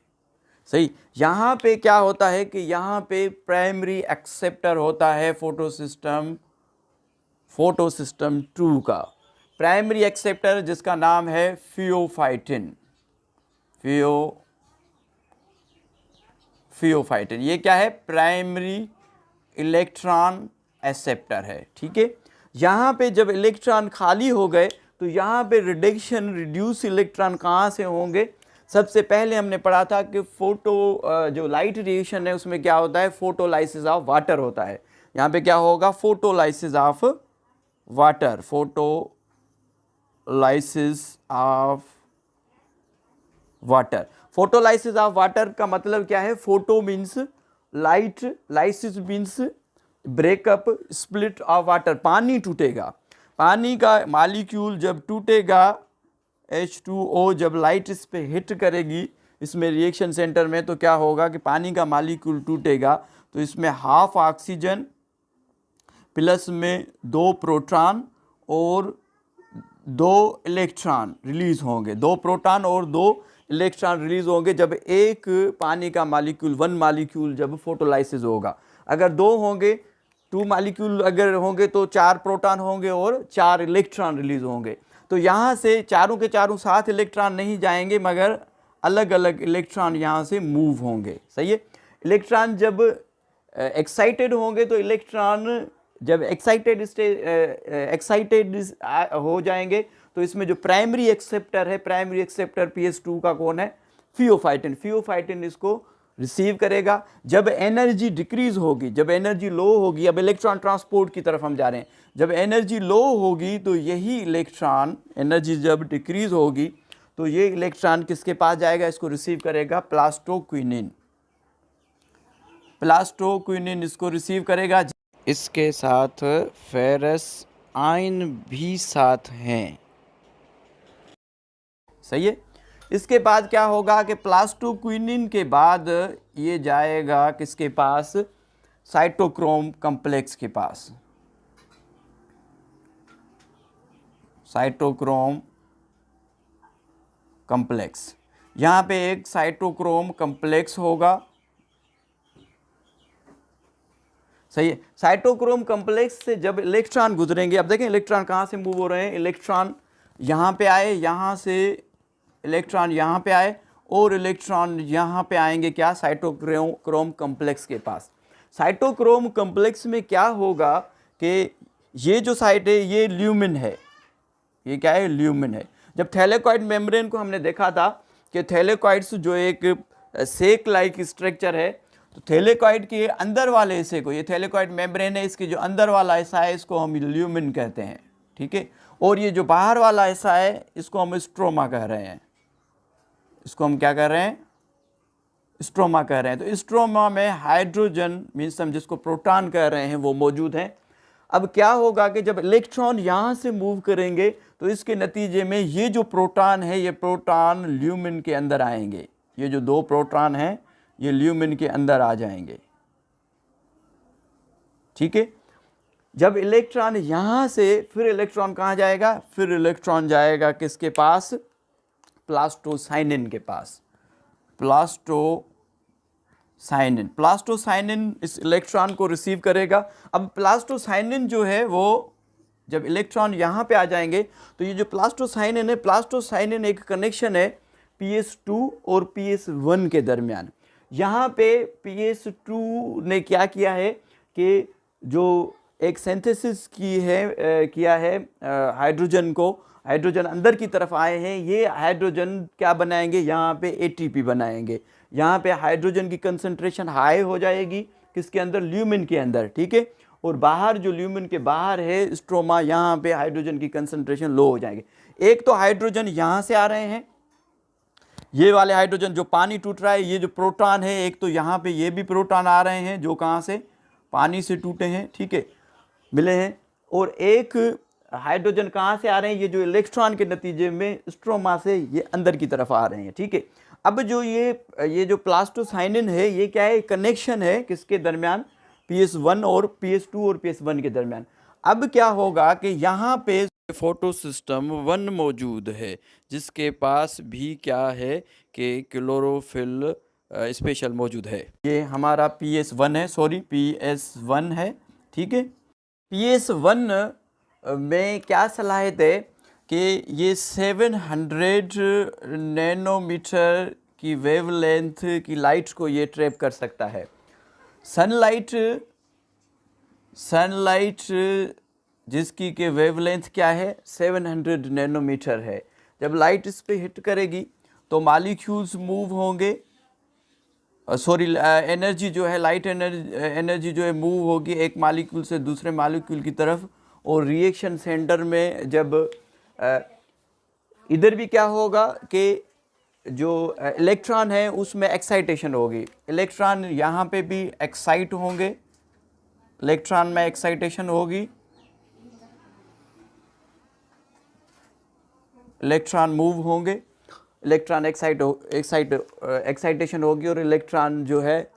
सही। यहाँ पे क्या होता है कि यहाँ पे प्राइमरी एक्सेप्टर होता है फोटो सिस्टम 2 का। प्राइमरी एक्सेप्टर जिसका नाम है फियोफाइटिन। फियोफाइटिन ये क्या है? प्राइमरी इलेक्ट्रॉन एक्सेप्टर है, ठीक है। यहाँ पे जब इलेक्ट्रॉन खाली हो गए तो यहाँ पे रिड्यूस इलेक्ट्रॉन कहाँ से होंगे? सबसे पहले हमने पढ़ा था कि जो लाइट रेडिएशन है उसमें क्या होता है? फोटोलाइसिस ऑफ वाटर होता है। यहाँ पे क्या होगा? Photolysis of water. Photolysis of water का मतलब क्या है? Photo means light, lysis means breakup, split of water, पानी टूटेगा। पानी का मालिक्यूल जब टूटेगा, H2O जब लाइट इस पे हिट करेगी इसमें रिएक्शन सेंटर में, तो क्या होगा कि पानी का मालिक्यूल टूटेगा, तो इसमें हाफ ऑक्सीजन प्लस में 2 प्रोटॉन और 2 इलेक्ट्रॉन रिलीज होंगे, 2 प्रोटॉन और 2 इलेक्ट्रॉन रिलीज होंगे जब एक पानी का मालिक्यूल 1 मालिक्यूल जब फोटोलाइसिस होगा। अगर 2 होंगे, 2 मालिक्यूल अगर होंगे तो 4 प्रोटॉन होंगे और 4 इलेक्ट्रॉन रिलीज होंगे। तो यहाँ से चारों के चारों साथ इलेक्ट्रॉन नहीं जाएंगे मगर अलग अलग इलेक्ट्रॉन यहाँ से मूव होंगे। सही है। इलेक्ट्रॉन जब एक्साइटेड होंगे तो इलेक्ट्रॉन जब एक्साइटेड हो जाएंगे तो इसमें जो प्राइमरी एक्सेप्टर है, प्राइमरी एक्सेप्टर PS2 का कौन है? फियोफाइटिन। फियोफाइटिन इसको रिसीव करेगा। जब एनर्जी डिक्रीज होगी, जब एनर्जी लो होगी, अब इलेक्ट्रॉन ट्रांसपोर्ट की तरफ हम जा रहे हैं, जब एनर्जी लो होगी तो यही इलेक्ट्रॉन, एनर्जी जब डिक्रीज होगी तो ये इलेक्ट्रॉन किसके पास जाएगा? इसको रिसीव करेगा प्लास्टोक्विनिन। प्लास्टोक्विनिन इसको रिसीव करेगा। इसके साथ फेरस आयन भी साथ हैं। सही है। इसके बाद क्या होगा कि प्लास्टोक्विनिन के बाद ये जाएगा किसके पास? साइटोक्रोम कॉम्प्लेक्स के पास। साइटोक्रोम कॉम्प्लेक्स, यहाँ पे एक साइटोक्रोम कॉम्प्लेक्स होगा। सही है। साइटोक्रोम कॉम्प्लेक्स से जब इलेक्ट्रॉन गुजरेंगे, अब देखें इलेक्ट्रॉन कहाँ से मूव हो रहे हैं, इलेक्ट्रॉन यहाँ पे आए, यहाँ से इलेक्ट्रॉन यहाँ पे आए और इलेक्ट्रॉन यहाँ पे आएंगे क्या? साइटोक्रोम कॉम्प्लेक्स के पास। साइटोक्रोम कॉम्प्लेक्स में क्या होगा कि ये जो साइट है ये ल्यूमिन है। ये क्या है? ल्यूमिन है। जब थैलेकॉइड मेम्ब्रेन को हमने देखा था कि थैलेकॉइड्स जो एक सेक लाइक स्ट्रक्चर है, तो थैलेकॉइड के अंदर वाले हिस्से को, ये थैलेकॉइड मेम्ब्रेन है, इसके जो अंदर वाला हिस्सा है इसको हम ल्यूमिन कहते हैं। ठीक है। और ये जो बाहर वाला हिस्सा है इसको हम स्ट्रोमा कह रहे हैं। इसको हम क्या कह रहे हैं? स्ट्रोमा कह रहे हैं। तो स्ट्रोमा में हाइड्रोजन मीन्स हम जिसको प्रोटॉन कह रहे हैं वो मौजूद हैं। अब क्या होगा कि जब इलेक्ट्रॉन यहाँ से मूव करेंगे तो इसके नतीजे में ये जो प्रोटॉन है ये प्रोटॉन ल्यूमिन के अंदर आएंगे। ये जो 2 प्रोटॉन हैं ये ल्यूमिन के अंदर आ जाएंगे। ठीक है। जब इलेक्ट्रॉन यहाँ से, फिर इलेक्ट्रॉन कहाँ जाएगा? फिर इलेक्ट्रॉन जाएगा किसके पास? प्लास्टोसाइनिन के पास। प्लास्टोसाइनिन। प्लास्टोसाइनिन इस इलेक्ट्रॉन को रिसीव करेगा। अब प्लास्टोसाइनिन जो है वो जब इलेक्ट्रॉन यहाँ पे आ जाएंगे तो ये जो प्लास्टोसाइनिन है, प्लास्टोसाइनिन एक कनेक्शन है PS2 और PS1 के दरमियान। यहाँ पे PS2 ने क्या किया है कि जो एक सिंथेसिस किया है हाइड्रोजन को, हाइड्रोजन अंदर की तरफ आए हैं, ये हाइड्रोजन क्या बनाएंगे? यहाँ पे ATP बनाएंगे। यहाँ पे हाइड्रोजन की कंसंट्रेशन हाई हो जाएगी किसके अंदर? ल्यूमिन के अंदर। ठीक है। और बाहर जो ल्यूमिन के बाहर है स्ट्रोमा, यहाँ पे हाइड्रोजन की कंसंट्रेशन लो हो जाएगी। एक तो हाइड्रोजन यहाँ से आ रहे हैं, ये वाले हाइड्रोजन जो पानी टूट रहा है, ये जो प्रोटॉन है, एक तो यहाँ पे ये भी प्रोटॉन आ रहे हैं जो कहाँ से? पानी से टूटे हैं। ठीक है, मिले हैं। और एक हाइड्रोजन कहाँ से आ रहे हैं? ये जो इलेक्ट्रॉन के नतीजे में स्ट्रोमा से ये अंदर की तरफ आ रहे हैं। ठीक है। अब जो ये जो प्लास्टोसाइनिन है ये क्या है? कनेक्शन है किसके दरमियान? PS1 और PS2 और PS1 के दरमियान। अब क्या होगा कि यहाँ पे फोटो सिस्टम 1 मौजूद है जिसके पास भी क्या है कि क्लोरोफिल स्पेशल मौजूद है। ये हमारा PS1 है, सॉरी PS1 है। ठीक है। PS1 में क्या सलाहियत है कि ये 700 नैनोमीटर की वेवलेंथ की लाइट को ये ट्रैप कर सकता है। सनलाइट जिसकी के वेवलेंथ क्या है? 700 नैनोमीटर है। जब लाइट इस पे हिट करेगी तो मॉलिक्यूल्स मूव होंगे, सॉरी एनर्जी जो है, लाइट एनर्जी जो है मूव होगी एक मॉलिक्यूल से दूसरे मॉलिक्यूल की तरफ। और रिएक्शन सेंटर में जब इधर भी क्या होगा कि जो इलेक्ट्रॉन है उसमें एक्साइटेशन होगी। इलेक्ट्रॉन यहाँ पे भी एक्साइट होंगे, इलेक्ट्रॉन में एक्साइटेशन होगी। इलेक्ट्रॉन मूव होंगे, इलेक्ट्रॉन एक्साइटेशन होगी और इलेक्ट्रॉन जो है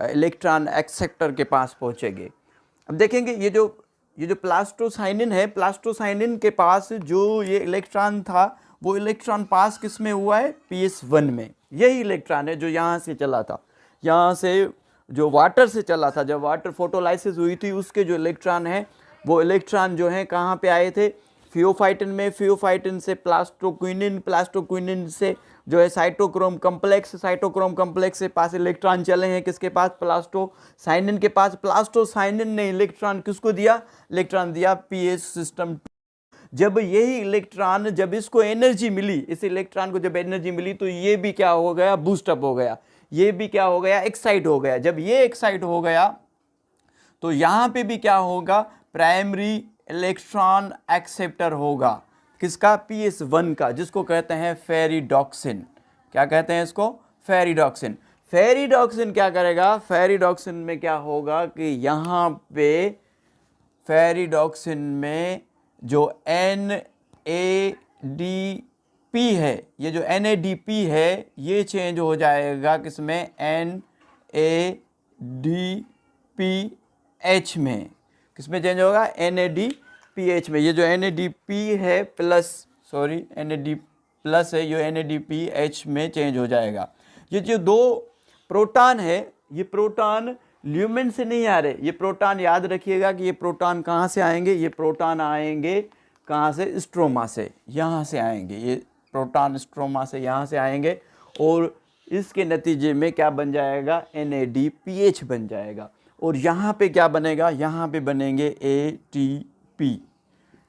इलेक्ट्रॉन एक्सेप्टर के पास पहुंचेंगे। अब देखेंगे ये जो प्लास्टोसाइनिन है, प्लास्टोसाइनिन के पास जो ये इलेक्ट्रॉन था वो इलेक्ट्रॉन पास किस में हुआ है, PS1 में। यही इलेक्ट्रॉन है जो यहाँ से चला था, यहाँ से जो वाटर से चला था, जब वाटर फोटोलाइसिस हुई थी उसके जो इलेक्ट्रॉन है वो इलेक्ट्रॉन जो है कहाँ पे आए थे, फियोफाइटिन में, फियोफाइटिन से प्लास्टोक्विनिन, प्लास्टोक्विनिन से जो है साइटोक्रोम कम्प्लेक्स, साइटोक्रोम कम्प्लेक्स से पास इलेक्ट्रॉन चले हैं किसके पास, प्लास्टोसाइनिन के पास। प्लास्टोसाइनिन ने इलेक्ट्रॉन किसको दिया, इलेक्ट्रॉन दिया PS सिस्टम। जब यही इलेक्ट्रॉन, जब इसको एनर्जी मिली, इस इलेक्ट्रॉन को जब एनर्जी मिली तो ये भी क्या हो गया, बूस्टअप हो गया, ये भी क्या हो गया, एक्साइट हो गया। जब ये एक्साइट हो गया तो यहाँ पे भी क्या होगा, प्राइमरी इलेक्ट्रॉन एक्सेप्टर होगा किसका, PS1 का, जिसको कहते हैं फेरिडॉक्सिन। क्या कहते हैं इसको, फेरिडॉक्सिन। फेरिडॉक्सिन क्या करेगा, फेरिडॉक्सिन में क्या होगा कि यहाँ पे फेरिडॉक्सिन में जो NADP है, ये जो NADP है ये चेंज हो जाएगा किसमें, NADPH में। किसमें चेंज होगा, NADPH में। ये जो NADP है प्लस, सॉरी NAD प्लस है, ये NADPH में चेंज हो जाएगा। ये जो दो प्रोटॉन है, ये प्रोटॉन ल्यूमेन से नहीं आ रहे, ये प्रोटॉन याद रखिएगा कि ये प्रोटॉन कहाँ से आएंगे, ये प्रोटॉन आएंगे कहाँ से, स्ट्रोमा से, यहाँ से आएंगे, ये प्रोटॉन स्ट्रोमा से यहाँ से आएंगे और इसके नतीजे में क्या बन जाएगा, NADPH बन जाएगा। और यहाँ पे क्या बनेगा, यहाँ पे बनेंगे ATP।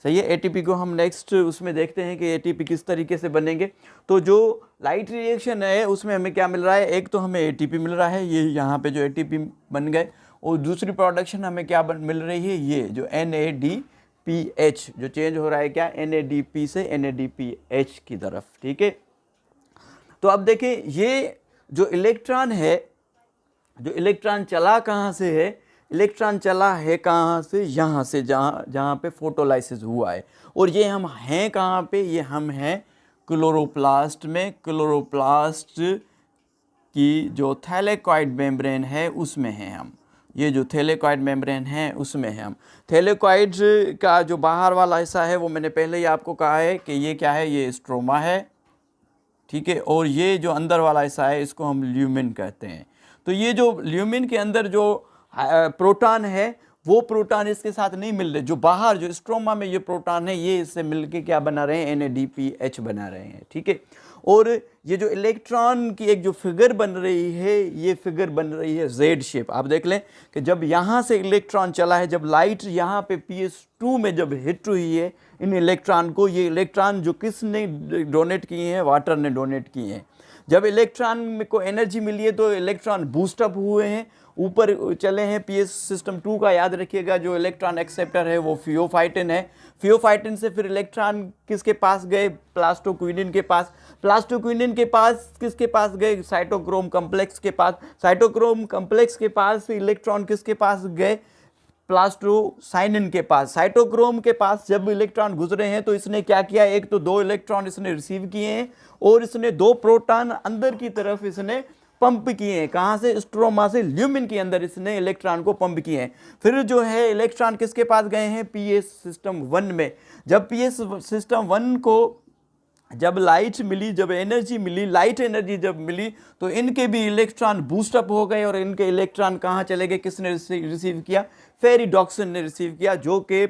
सही है, ATP को हम नेक्स्ट उसमें देखते हैं कि ATP किस तरीके से बनेंगे। तो जो लाइट रिएक्शन है उसमें हमें क्या मिल रहा है, एक तो हमें ATP मिल रहा है, ये यहाँ पे जो ATP बन गए, और दूसरी प्रोडक्शन हमें क्या मिल रही है, ये जो NADPH जो चेंज हो रहा है क्या, NADP से NADPH की तरफ। ठीक है, तो अब देखें ये जो इलेक्ट्रॉन है, जो इलेक्ट्रॉन चला कहाँ से है, इलेक्ट्रॉन चला है कहाँ से, यहाँ से, जहाँ पे फोटोलाइसिस हुआ है। और ये हम हैं कहाँ पे, ये हम हैं क्लोरोप्लास्ट में। क्लोरोप्लास्ट की जो थैलेकॉइड मेम्ब्रेन है उसमें हैं हम, ये जो थैलेकॉइड मेम्ब्रेन है उसमें हैं हम। थैलेकॉइड का जो बाहर वाला हिस्सा है वो मैंने पहले ही आपको कहा है कि ये क्या है, ये स्ट्रोमा है। ठीक है, और ये जो अंदर वाला हिस्सा है इसको हम ल्यूमेन कहते हैं। तो ये जो ल्यूमेन के अंदर जो प्रोटॉन है वो प्रोटॉन इसके साथ नहीं मिल रहे, जो बाहर जो स्ट्रोमा में ये प्रोटॉन है ये इससे मिलके क्या बना रहे हैं, NADPH बना रहे हैं। ठीक है, और ये जो इलेक्ट्रॉन की एक जो फिगर बन रही है, ये फिगर बन रही है Z शेप। आप देख लें कि जब यहाँ से इलेक्ट्रॉन चला है, जब लाइट यहाँ पे PS2 में जब हिट हुई है इन इलेक्ट्रॉन को, ये इलेक्ट्रॉन जो किसने डोनेट किए हैं, वाटर ने डोनेट किए हैं। जब इलेक्ट्रॉन को एनर्जी मिली है तो इलेक्ट्रॉन बूस्टअप हुए हैं, ऊपर चले हैं। PS सिस्टम 2 का याद रखिएगा, जो इलेक्ट्रॉन एक्सेप्टर है वो फियोफाइटिन है। फियोफाइटिन से फिर इलेक्ट्रॉन किसके पास गए, प्लास्टोक्विनिन के पास। प्लास्टोक्विनिन के पास किसके पास गए, साइटोक्रोम कम्प्लेक्स के पास। साइटोक्रोम कम्प्लेक्स के पास इलेक्ट्रॉन किसके पास गए, प्लास्टोसाइनिन के पास। साइटोक्रोम के पास जब इलेक्ट्रॉन गुजरे हैं तो इसने क्या किया, एक तो 2 इलेक्ट्रॉन इसने रिसीव किए हैं और इसने 2 प्रोटॉन अंदर की तरफ इसने पंप किए हैं। कहाँ से, स्ट्रोमा से ल्यूमिन के अंदर इसने इलेक्ट्रॉन को पंप किए हैं। फिर जो है इलेक्ट्रॉन किसके पास गए हैं, PS सिस्टम 1 में। जब PS सिस्टम 1 को जब लाइट मिली, जब एनर्जी मिली, लाइट एनर्जी जब मिली तो इनके भी इलेक्ट्रॉन बूस्टअप हो गए और इनके इलेक्ट्रॉन कहाँ चले गए, किसने रिसीव किया, फेरिडॉक्सिन ने रिसीव किया, जो कि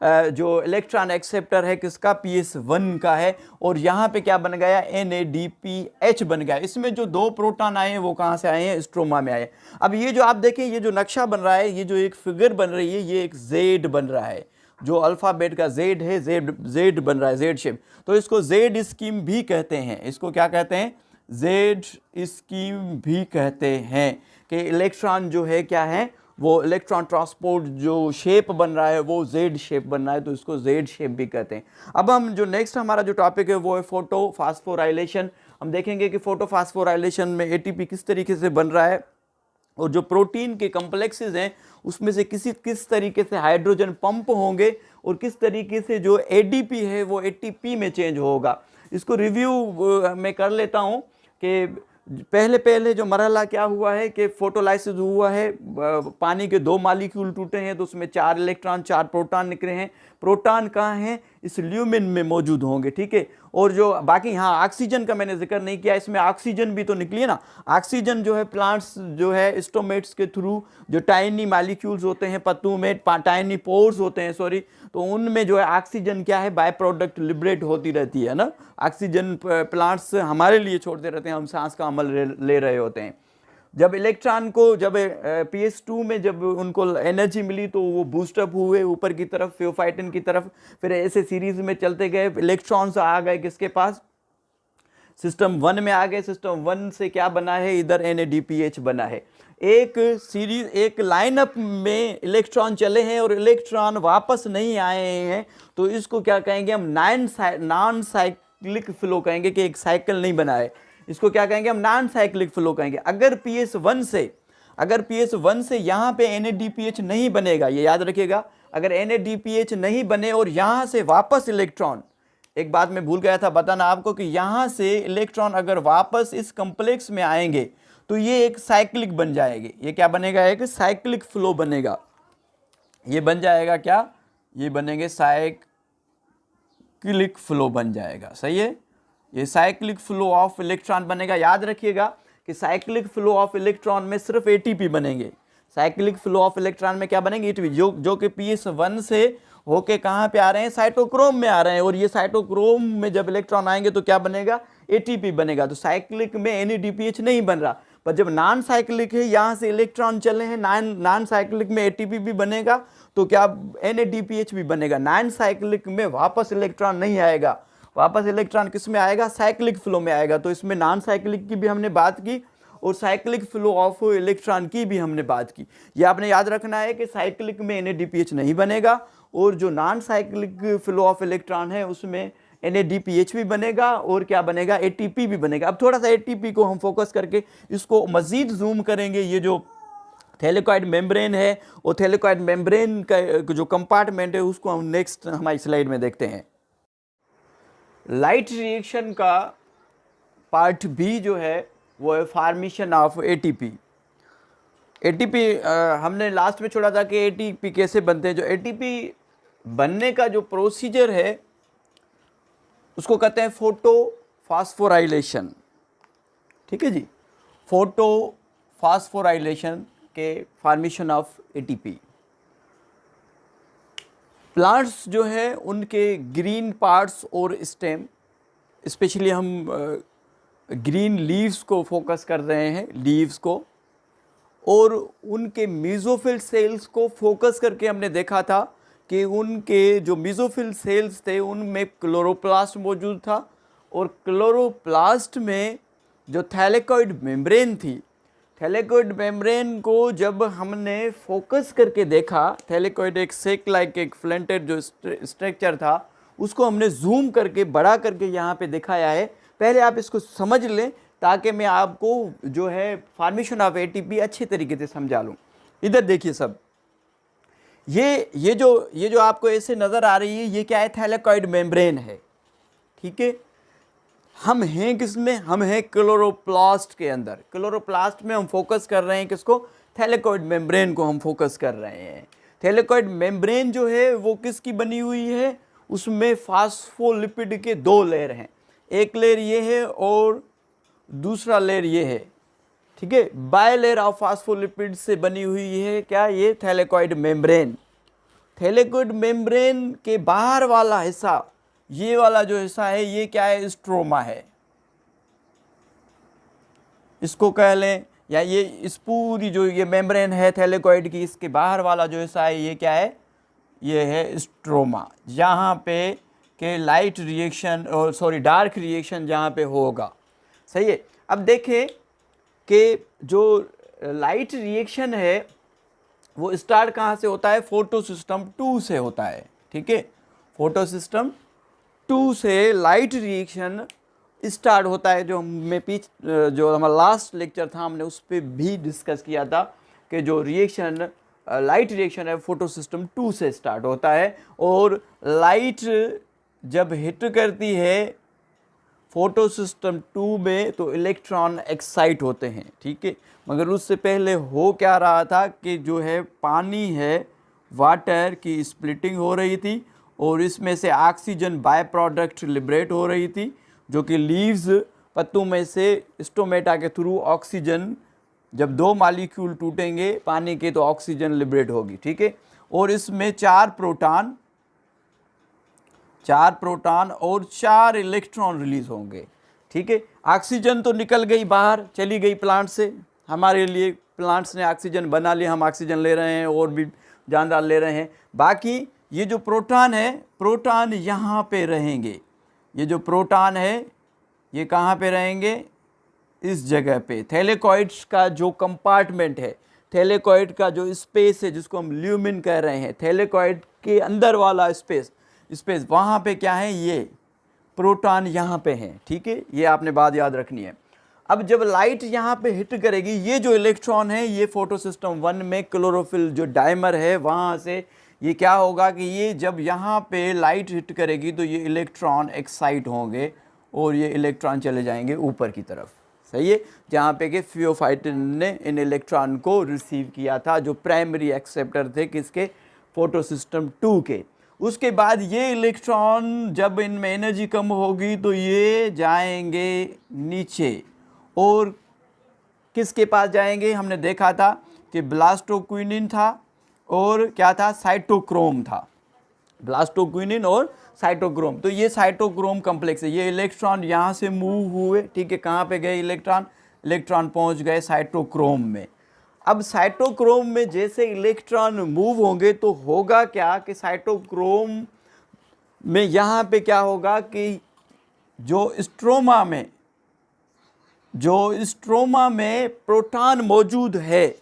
जो इलेक्ट्रॉन एक्सेप्टर है किसका, PS1 का है। और यहाँ पे क्या बन गया, NADPH बन गया। इसमें जो 2 प्रोटॉन आए हैं वो कहाँ से आए हैं, स्ट्रोमा में आए। अब ये जो आप देखें, ये जो नक्शा बन रहा है, ये जो एक फिगर बन रही है, ये एक Z बन रहा है, जो अल्फ़ाबेट का Z है, Z बन रहा है, Z शेप। तो इसको Z स्कीम भी कहते हैं। इसको क्या कहते हैं, Z स्कीम भी कहते हैं कि इलेक्ट्रॉन जो है क्या है, वो इलेक्ट्रॉन ट्रांसपोर्ट जो शेप बन रहा है वो Z शेप बन रहा है, तो इसको Z शेप भी कहते हैं। अब हम जो नेक्स्ट हमारा जो टॉपिक है वो है फोटोफॉस्फोराइलेशन। हम देखेंगे कि फोटोफॉस्फोराइलेशन में ATP किस तरीके से बन रहा है और जो प्रोटीन के कम्प्लेक्सेस हैं उसमें से किस तरीके से हाइड्रोजन पंप होंगे और किस तरीके से जो ADP है वो ATP में चेंज होगा। इसको रिव्यू मैं कर लेता हूँ कि पहले जो मरहला क्या हुआ है कि फोटोलाइसिस हुआ है, पानी के 2 मॉलिक्यूल टूटे हैं तो उसमें 4 इलेक्ट्रॉन 4 प्रोटॉन निकले हैं। प्रोटॉन कहाँ हैं? इस ल्यूमिन में मौजूद होंगे, ठीक है। और जो बाकी, हाँ ऑक्सीजन का मैंने जिक्र नहीं किया, इसमें ऑक्सीजन भी तो निकली है ना। ऑक्सीजन जो है प्लांट्स जो है स्टोमेट्स के थ्रू जो टाइनी मॉलिक्यूल्स होते हैं पत्तों में, टाइनी पोर्स होते हैं सॉरी, तो उनमें जो है ऑक्सीजन क्या है, बाय प्रोडक्ट लिबरेट होती रहती है ना। ऑक्सीजन प्लांट्स हमारे लिए छोड़ते रहते हैं, हम सांस का अमल ले रहे होते हैं। जब इलेक्ट्रॉन को जब PS2 में जब उनको एनर्जी मिली तो वो बूस्टअप हुए ऊपर की तरफ, फियोफाइटिन की तरफ, फिर ऐसे सीरीज में चलते गए, इलेक्ट्रॉन्स आ गए किसके पास, सिस्टम 1 में आ गए। सिस्टम 1 से क्या बना है, इधर NADPH बना है। एक सीरीज, एक लाइनअप में इलेक्ट्रॉन चले हैं और इलेक्ट्रॉन वापस नहीं आए हैं, तो इसको क्या कहेंगे हम, नॉन साइक्लिक फ्लो कहेंगे, कि एक साइकिल नहीं बना है। इसको क्या कहेंगे हम, नॉन साइक्लिक फ्लो कहेंगे। अगर PS1 से यहाँ पे NADPH नहीं बनेगा, ये याद रखिएगा, अगर NADPH नहीं बने और यहाँ से वापस इलेक्ट्रॉन, एक बात मैं भूल गया था बताना आपको कि यहाँ से इलेक्ट्रॉन अगर वापस इस कॉम्प्लेक्स में आएंगे तो ये एक साइक्लिक बन जाएगी। ये क्या बनेगा, एक साइक्लिक फ्लो बनेगा। ये बन जाएगा क्या, ये बनेंगे साइक्लिक फ्लो बन जाएगा, सही है। ये साइक्लिक फ्लो ऑफ इलेक्ट्रॉन बनेगा। याद रखिएगा कि साइक्लिक फ्लो ऑफ इलेक्ट्रॉन में सिर्फ ATP बनेंगे। साइक्लिक फ्लो ऑफ इलेक्ट्रॉन में क्या बनेंगे, ATP, जो कि PS1 से होके कहाँ पे आ रहे हैं, साइटोक्रोम में आ रहे हैं। और ये साइटोक्रोम में जब इलेक्ट्रॉन आएंगे तो क्या बनेगा, ATP बनेगा। तो साइक्लिक में NADPH नहीं बन रहा, पर जब नॉन साइक्लिक है, यहाँ से इलेक्ट्रॉन चले हैं, नॉन साइक्लिक में ATP भी बनेगा, तो क्या NADPH भी बनेगा। नॉन साइक्लिक में वापस इलेक्ट्रॉन नहीं आएगा, वापस इलेक्ट्रॉन किस में आएगा, साइक्लिक फ्लो में आएगा। तो इसमें नॉन साइक्लिक की भी हमने बात की और साइक्लिक फ्लो ऑफ इलेक्ट्रॉन की भी हमने बात की। ये आपने याद रखना है कि साइक्लिक में NADPH नहीं बनेगा और जो non cyclic flow of electron है उसमें NADPH भी बनेगा और क्या बनेगा, ATP भी बनेगा। अब थोड़ा सा ATP को हम फोकस करके इसको मजीद जूम करेंगे। ये जो थैलेकॉइड मेम्ब्रेन है और थैलेकॉइड मेम्ब्रेन का जो कंपार्टमेंट है उसको हम नेक्स्ट हमारी स्लाइड में देखते हैं। लाइट रिएक्शन का पार्ट B जो है वो है फॉर्मेशन ऑफ ATP। ATP हमने लास्ट में छोड़ा था कि ATP कैसे बनते हैं। जो ATP बनने का जो प्रोसीजर है उसको कहते हैं फोटो फास्फोराइलेशन, ठीक है जी। फोटो फास्फोराइलेशन के फॉर्मेशन ऑफ ATP। प्लांट्स जो है उनके ग्रीन पार्ट्स और स्टेम, स्पेशली हम ग्रीन लीव्स को फोकस कर रहे हैं, लीव्स को, और उनके मेसोफिल सेल्स को फोकस करके हमने देखा था कि उनके जो मेसोफिल सेल्स थे उनमें क्लोरोप्लास्ट मौजूद था और क्लोरोप्लास्ट में जो थैलेकॉइड मेम्ब्रेन थी, थैलेकॉइड मेम्ब्रेन को जब हमने फोकस करके देखा, थैलेकॉइड एक सेक लाइक एक फ्लेंटेड जो स्ट्रक्चर था उसको हमने जूम करके बड़ा करके यहाँ पे दिखाया है। पहले आप इसको समझ लें ताकि मैं आपको जो है फॉर्मेशन ऑफ ATP अच्छे तरीके से समझा लूँ। इधर देखिए सब, ये जो आपको ऐसे नज़र आ रही है ये क्या है, थैलेकॉइड मेम्ब्रेन है, ठीक है। हम हैं किसमें, हम हैं क्लोरोप्लास्ट के अंदर। क्लोरोप्लास्ट में हम फोकस कर रहे हैं किसको, थैलेकॉइड मेम्ब्रेन को हम फोकस कर रहे हैं। थैलेकॉइड मेम्ब्रेन जो है वो किसकी बनी हुई है, उसमें फास्फोलिपिड के 2 लेयर हैं, एक लेयर ये है और दूसरा लेयर ये है, ठीक है। बायलेयर ऑफ फास्फोलिपिड से बनी हुई है क्या, ये थैलेकॉइड मेम्ब्रेन। थैलेकॉइड मेम्ब्रेन के बाहर वाला हिस्सा, ये वाला जो हिस्सा है ये क्या है, स्ट्रोमा है, इसको कह लें, या ये इस पूरी जो ये मेम्ब्रेन है थैलेकॉइड की, इसके बाहर वाला जो हिस्सा है ये क्या है, ये है स्ट्रोमा, जहाँ पे के लाइट रिएक्शन और सॉरी डार्क रिएक्शन जहाँ पे होगा, सही है। अब देखें कि जो लाइट रिएक्शन है वो स्टार्ट कहाँ से होता है, फोटो सिस्टम 2 से होता है, ठीक है। फोटो सिस्टम 2 से लाइट रिएक्शन स्टार्ट होता है। जो हमारा लास्ट लेक्चर था हमने उस पर भी डिस्कस किया था कि जो रिएक्शन लाइट रिएक्शन है फोटो सिस्टम 2 से स्टार्ट होता है। और लाइट जब हिट करती है फोटो सिस्टम 2 में तो इलेक्ट्रॉन एक्साइट होते हैं, ठीक है। मगर उससे पहले हो क्या रहा था कि जो है पानी है, वाटर की स्प्लिटिंग हो रही थी और इसमें से ऑक्सीजन बाय प्रोडक्ट लिबरेट हो रही थी, जो कि लीव्स पत्तों में से स्टोमेटा के थ्रू ऑक्सीजन, जब 2 मॉलिक्यूल टूटेंगे पानी के तो ऑक्सीजन लिबरेट होगी, ठीक है। और इसमें 4 प्रोटॉन और 4 इलेक्ट्रॉन रिलीज होंगे, ठीक है। ऑक्सीजन तो निकल गई बाहर, चली गई प्लांट से, हमारे लिए प्लांट्स ने ऑक्सीजन बना लिया, हम ऑक्सीजन ले रहे हैं और भी जानदार ले रहे हैं। बाकी ये जो प्रोटॉन है, प्रोटॉन यहाँ पे रहेंगे। ये जो प्रोटॉन है ये कहाँ पे रहेंगे, इस जगह पे। थैलेकॉइड्स का जो कंपार्टमेंट है, थैलेकॉइड का जो स्पेस है जिसको हम ल्यूमिन कह रहे हैं, थैलेकॉइड के अंदर वाला स्पेस वहाँ पे क्या है, ये प्रोटॉन यहाँ पे हैं, ठीक है। ये आपने बात याद रखनी है। अब जब लाइट यहाँ पे हिट करेगी, ये जो इलेक्ट्रॉन है ये फोटो सिस्टम 1 में क्लोरोफिल जो डायमर है वहाँ से ये क्या होगा कि ये जब यहाँ पे लाइट हिट करेगी तो ये इलेक्ट्रॉन एक्साइट होंगे और ये इलेक्ट्रॉन चले जाएंगे ऊपर की तरफ, सही है, जहाँ पे कि थियोफाइटिन ने इन इलेक्ट्रॉन को रिसीव किया था, जो प्राइमरी एक्सेप्टर थे किसके, फोटो सिस्टम 2 के। उसके बाद ये इलेक्ट्रॉन जब इनमें एनर्जी कम होगी तो ये जाएंगे नीचे और किसके पास जाएंगे, हमने देखा था कि ब्लास्टोक्विनिन था और क्या था, साइटोक्रोम था, ब्लास्टोक्विनिन और साइटोक्रोम। तो ये साइटोक्रोम कॉम्प्लेक्स है। ये इलेक्ट्रॉन यहाँ से मूव हुए, ठीक है, कहाँ पे गए इलेक्ट्रॉन पहुँच गए साइटोक्रोम में। अब साइटोक्रोम में जैसे इलेक्ट्रॉन मूव होंगे तो होगा क्या कि साइटोक्रोम में यहाँ पे क्या होगा कि जो स्ट्रोमा में प्रोटॉन मौजूद है,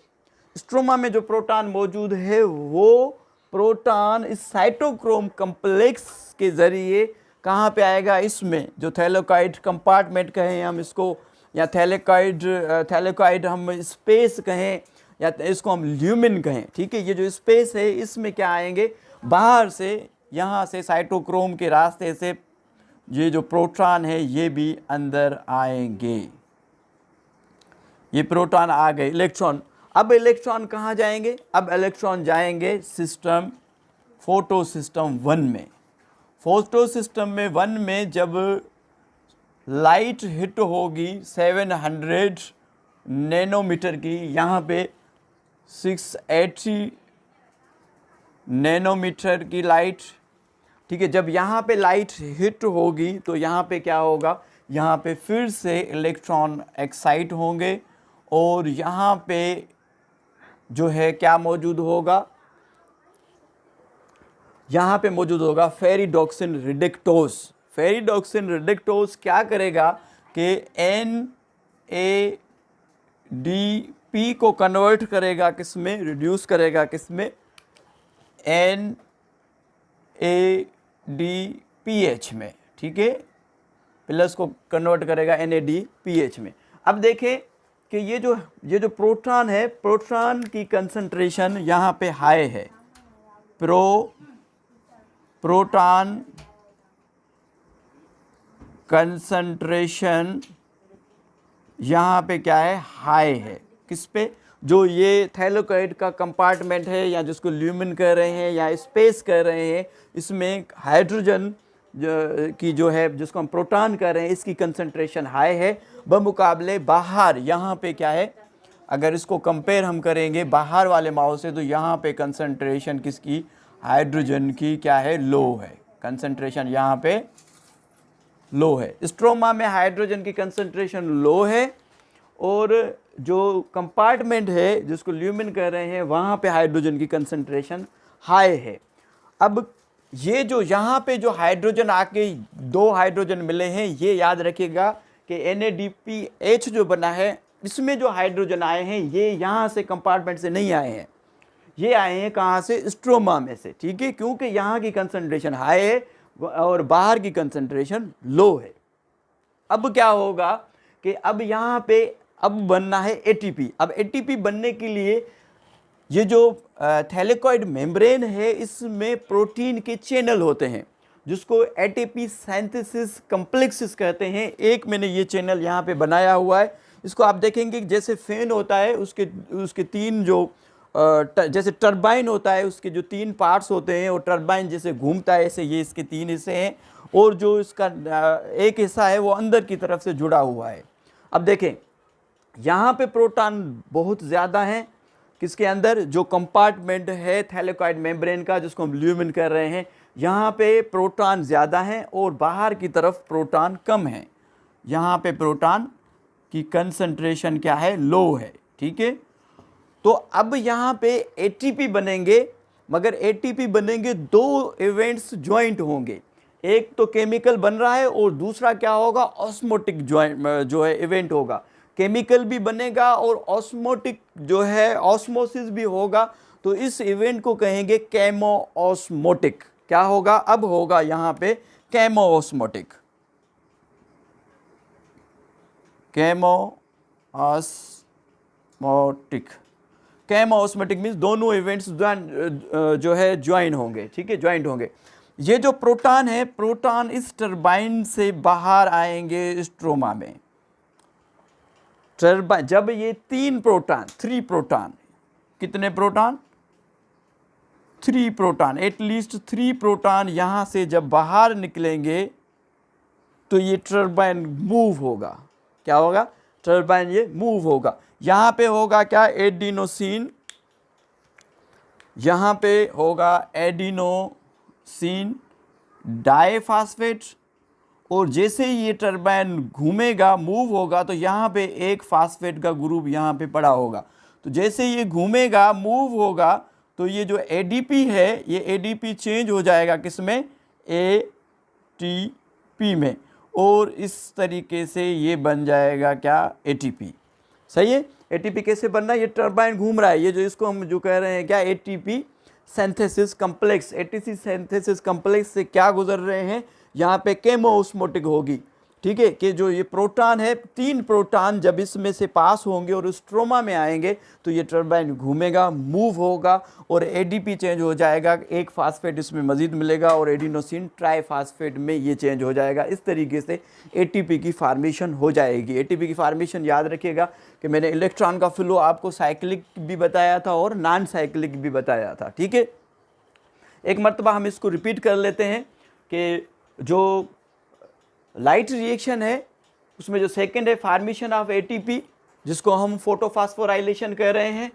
स्ट्रोमा में जो प्रोटॉन मौजूद है वो प्रोटॉन इस साइटोक्रोम कॉम्प्लेक्स के ज़रिए कहाँ पे आएगा, इसमें जो थैलेकॉइड कंपार्टमेंट कहें हम इसको, या थैलेकॉइड हम स्पेस कहें, या इसको हम ल्यूमिन कहें, ठीक है। ये जो स्पेस है इसमें क्या आएंगे, बाहर से यहाँ से साइटोक्रोम के रास्ते से ये जो प्रोटॉन है ये भी अंदर आएंगे। ये प्रोटॉन आ गए, इलेक्ट्रॉन। अब इलेक्ट्रॉन कहाँ जाएंगे, अब इलेक्ट्रॉन जाएंगे फोटो सिस्टम 1 में। फोटो सिस्टम में 1 में जब लाइट हिट होगी 700 नैनोमीटर की, यहाँ पे 680 नैनोमीटर की लाइट, ठीक है। जब यहाँ पे लाइट हिट होगी तो यहाँ पे क्या होगा, यहाँ पे फिर से इलेक्ट्रॉन एक्साइट होंगे और यहाँ पे जो है क्या मौजूद होगा, यहाँ पे मौजूद होगा फेरिडोक्सिन रिडक्टोज। फेरिडोक्सिन रिडक्टोज क्या करेगा कि NADP को कन्वर्ट करेगा किसमें, रिड्यूस करेगा किसमें, NADPH में, ठीक है, प्लस को कन्वर्ट करेगा NADPH में। अब देखें कि ये जो प्रोटॉन है, प्रोटॉन की कंसंट्रेशन यहाँ पे हाई है, प्रोटॉन कंसंट्रेशन यहाँ पे क्या है, हाई है। किस पे, जो ये थैलेकॉइड का कंपार्टमेंट है या जिसको ल्यूमिन कह रहे हैं या स्पेस कह रहे हैं, इसमें हाइड्रोजन की जो है जिसको हम प्रोटॉन कह रहे हैं, इसकी कंसंट्रेशन हाई है बमुकाबले बाहर। यहाँ पे क्या है, अगर इसको कंपेयर हम करेंगे बाहर वाले माहौल से तो यहाँ पे कंसंट्रेशन किसकी, हाइड्रोजन की क्या है, लो है, कंसंट्रेशन यहाँ पे लो है। स्ट्रोमा में हाइड्रोजन की कंसंट्रेशन लो है और जो कंपार्टमेंट है जिसको ल्यूमिन कह रहे हैं वहाँ पे हाइड्रोजन की कंसंट्रेशन हाई है। अब ये जो यहाँ पे जो हाइड्रोजन आके 2 हाइड्रोजन मिले हैं, ये याद रखिएगा कि NADPH जो बना है इसमें जो हाइड्रोजन आए हैं ये यहाँ से कंपार्टमेंट से नहीं आए हैं, ये आए हैं कहाँ से, स्ट्रोमा में से, ठीक है, क्योंकि यहाँ की कंसंट्रेशन हाई है और बाहर की कंसंट्रेशन लो है। अब क्या होगा कि अब यहाँ पे अब बनना है ATP। अब ATP बनने के लिए ये जो थैलेकॉइड मेम्ब्रेन है, इसमें प्रोटीन के चैनल होते हैं जिसको एटीपी सिंथेसिस कॉम्प्लेक्सेस कहते हैं। एक मैंने ये चैनल यहाँ पे बनाया हुआ है, इसको आप देखेंगे जैसे फैन होता है, उसके तीन जो जैसे टरबाइन होता है, उसके जो तीन पार्ट्स होते हैं, और टरबाइन जैसे घूमता है, ऐसे ये इसके तीन हिस्से हैं, और जो इसका एक हिस्सा है वो अंदर की तरफ से जुड़ा हुआ है। अब देखें यहाँ पे प्रोटॉन बहुत ज़्यादा हैं, किसके अंदर, जो कंपार्टमेंट है थैलेकॉइड मेम्ब्रेन का, जिसको हम ल्यूमेन कर रहे हैं, यहाँ पे प्रोटॉन ज़्यादा हैं और बाहर की तरफ प्रोटॉन कम है। यहाँ पे प्रोटॉन की कंसंट्रेशन क्या है, लो है, ठीक है। तो अब यहाँ पे एटीपी बनेंगे, मगर एटीपी बनेंगे दो इवेंट्स ज्वाइंट होंगे, एक तो केमिकल बन रहा है और दूसरा क्या होगा, ऑस्मोटिक जो है इवेंट होगा। केमिकल भी बनेगा और ऑस्मोटिक जो है ऑस्मोसिस भी होगा, तो इस इवेंट को कहेंगे केमो ऑस्मोटिक। क्या होगा, अब होगा यहाँ पे chemo osmotic. Chemo osmotic, chemo osmotic means दोनों इवेंट्स जो है ज्वाइन होंगे, ठीक है, ज्वाइंट होंगे। ये जो प्रोटॉन है, प्रोटॉन इस टरबाइन से बाहर आएंगे स्ट्रोमा में। टरबाइन जब ये थ्री प्रोटॉन, कितने प्रोटॉन, 3 प्रोटॉन, एटलीस्ट 3 प्रोटॉन यहाँ से जब बाहर निकलेंगे तो ये टरबाइन मूव होगा। क्या होगा, टरबाइन ये मूव होगा। यहाँ पे होगा क्या, एडिनोसिन, यहाँ पे होगा एडिनोसिन डाइफॉस्फेट, और जैसे ही ये टरबाइन घूमेगा, मूव होगा, तो यहाँ पे एक फास्फेट का ग्रुप यहाँ पे पड़ा होगा। तो जैसे ये घूमेगा, मूव होगा, तो ये जो एडीपी है, ये एडीपी चेंज हो जाएगा किसमें, एटीपी में, और इस तरीके से ये बन जाएगा क्या, एटीपी। सही है। एटीपी कैसे बनना है, ये टरबाइन घूम रहा है, ये जो इसको हम जो कह रहे हैं क्या, ATP synthesis complex. ATP synthesis complex से क्या गुजर रहे हैं, यहाँ पे केमो ऑस्मोटिक होगी, ठीक है, कि जो ये प्रोटॉन है, 3 प्रोटॉन जब इसमें से पास होंगे और स्ट्रोमा में आएंगे, तो ये टरबाइन घूमेगा, मूव होगा, और एडीपी चेंज हो जाएगा, एक फास्फेट इसमें मजीद मिलेगा, और एडिनोसिन ट्राइफास्फेट में ये चेंज हो जाएगा। इस तरीके से एटीपी की फार्मेशन हो जाएगी। एटीपी की फार्मेशन याद रखिएगा कि मैंने इलेक्ट्रॉन का फ्लो आपको साइक्लिक भी बताया था और नॉन साइक्लिक भी बताया था, ठीक है। एक मरतबा हम इसको रिपीट कर लेते हैं कि जो लाइट रिएक्शन है उसमें जो सेकंड है फॉर्मेशन ऑफ एटीपी, जिसको हम फोटोफॉस्फोराइलेशन कह रहे हैं।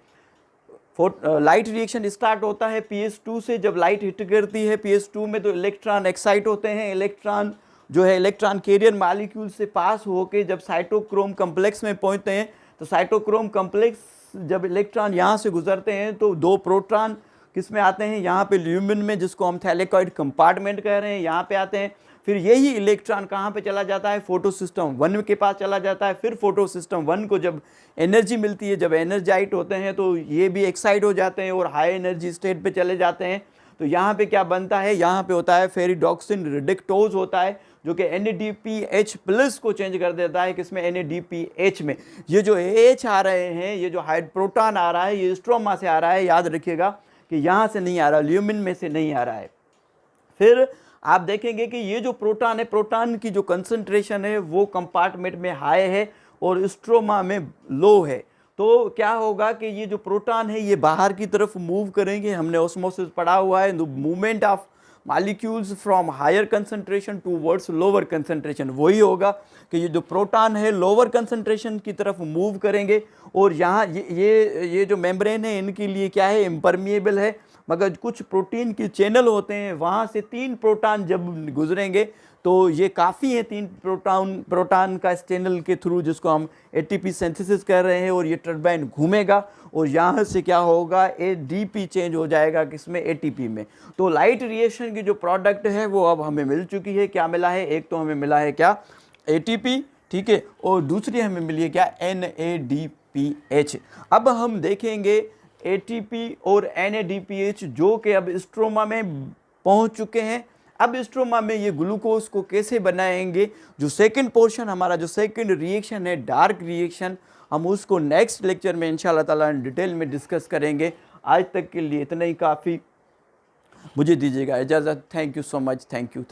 लाइट रिएक्शन स्टार्ट होता है PS2 से। जब लाइट हिट करती है PS2 में, तो इलेक्ट्रॉन एक्साइट होते हैं। इलेक्ट्रॉन जो है इलेक्ट्रॉन कैरियर मॉलिक्यूल से पास होके जब साइटोक्रोम कम्प्लेक्स में पहुंचते हैं, तो साइटोक्रोम कम्प्लेक्स जब इलेक्ट्रॉन यहाँ से गुजरते हैं, तो 2 प्रोटॉन किस में आते हैं, यहाँ पे ल्यूमिन में, जिसको हम थैलेकॉइड कंपार्टमेंट कह रहे हैं, यहाँ पे आते हैं। फिर यही इलेक्ट्रॉन कहाँ पे चला जाता है, फोटो सिस्टम 1 के पास चला जाता है। फिर फोटो सिस्टम 1 को जब एनर्जी मिलती है, जब एनर्जाइट होते हैं, तो ये भी एक्साइट हो जाते हैं और हाई एनर्जी स्टेट पे चले जाते हैं। तो यहाँ पे क्या बनता है, यहाँ पे होता है फेरिडॉक्सिन रिडक्टोज होता है, जो कि NADPH+ को चेंज कर देता है, किसमें, NADPH में। ये जो H आ रहे हैं, ये जो हाइड प्रोटॉन आ रहा है, ये स्ट्रोमा से आ रहा है, याद रखिएगा कि यहाँ से नहीं आ रहा, ल्यूमिन में से नहीं आ रहा है। फिर आप देखेंगे कि ये जो प्रोटॉन है, प्रोटॉन की जो कंसंट्रेशन है वो कंपार्टमेंट में हाई है और स्ट्रोमा में लो है। तो क्या होगा कि ये जो प्रोटॉन है ये बाहर की तरफ मूव करेंगे। हमने ऑस्मोसिस पढ़ा हुआ है, movement of molecules from higher concentration towards lower concentration. वही होगा कि ये जो प्रोटॉन है लोअर कंसंट्रेशन की तरफ मूव करेंगे, और यहाँ ये जो मेम्ब्रेन है इनके लिए क्या है, इम्परमिएबल है। मगर कुछ प्रोटीन के चैनल होते हैं, वहाँ से 3 प्रोटॉन जब गुजरेंगे तो ये काफ़ी है, 3 प्रोटॉन का इस चैनल के थ्रू, जिसको हम एटीपी सिंथेसिस कर रहे हैं, और ये टरबाइन घूमेगा और यहाँ से क्या होगा, एडीपी चेंज हो जाएगा किसमें, एटीपी में। तो लाइट रिएक्शन की जो प्रोडक्ट है वो अब हमें मिल चुकी है। क्या मिला है, एक तो हमें मिला है क्या, एटीपी, ठीक है, और दूसरी हमें मिली है क्या, NADPH। अब हम देखेंगे एटीपी और NADPH जो कि अब स्ट्रोमा में पहुंच चुके हैं। अब स्ट्रोमा में ये ग्लूकोज को कैसे बनाएंगे, जो सेकंड पोर्शन हमारा, जो सेकंड रिएक्शन है डार्क रिएक्शन, हम उसको नेक्स्ट लेक्चर में इंशाल्लाह ताला डिटेल में डिस्कस करेंगे। आज तक के लिए इतना ही काफ़ी, मुझे दीजिएगा इजाज़त। Thank you so much, thank you.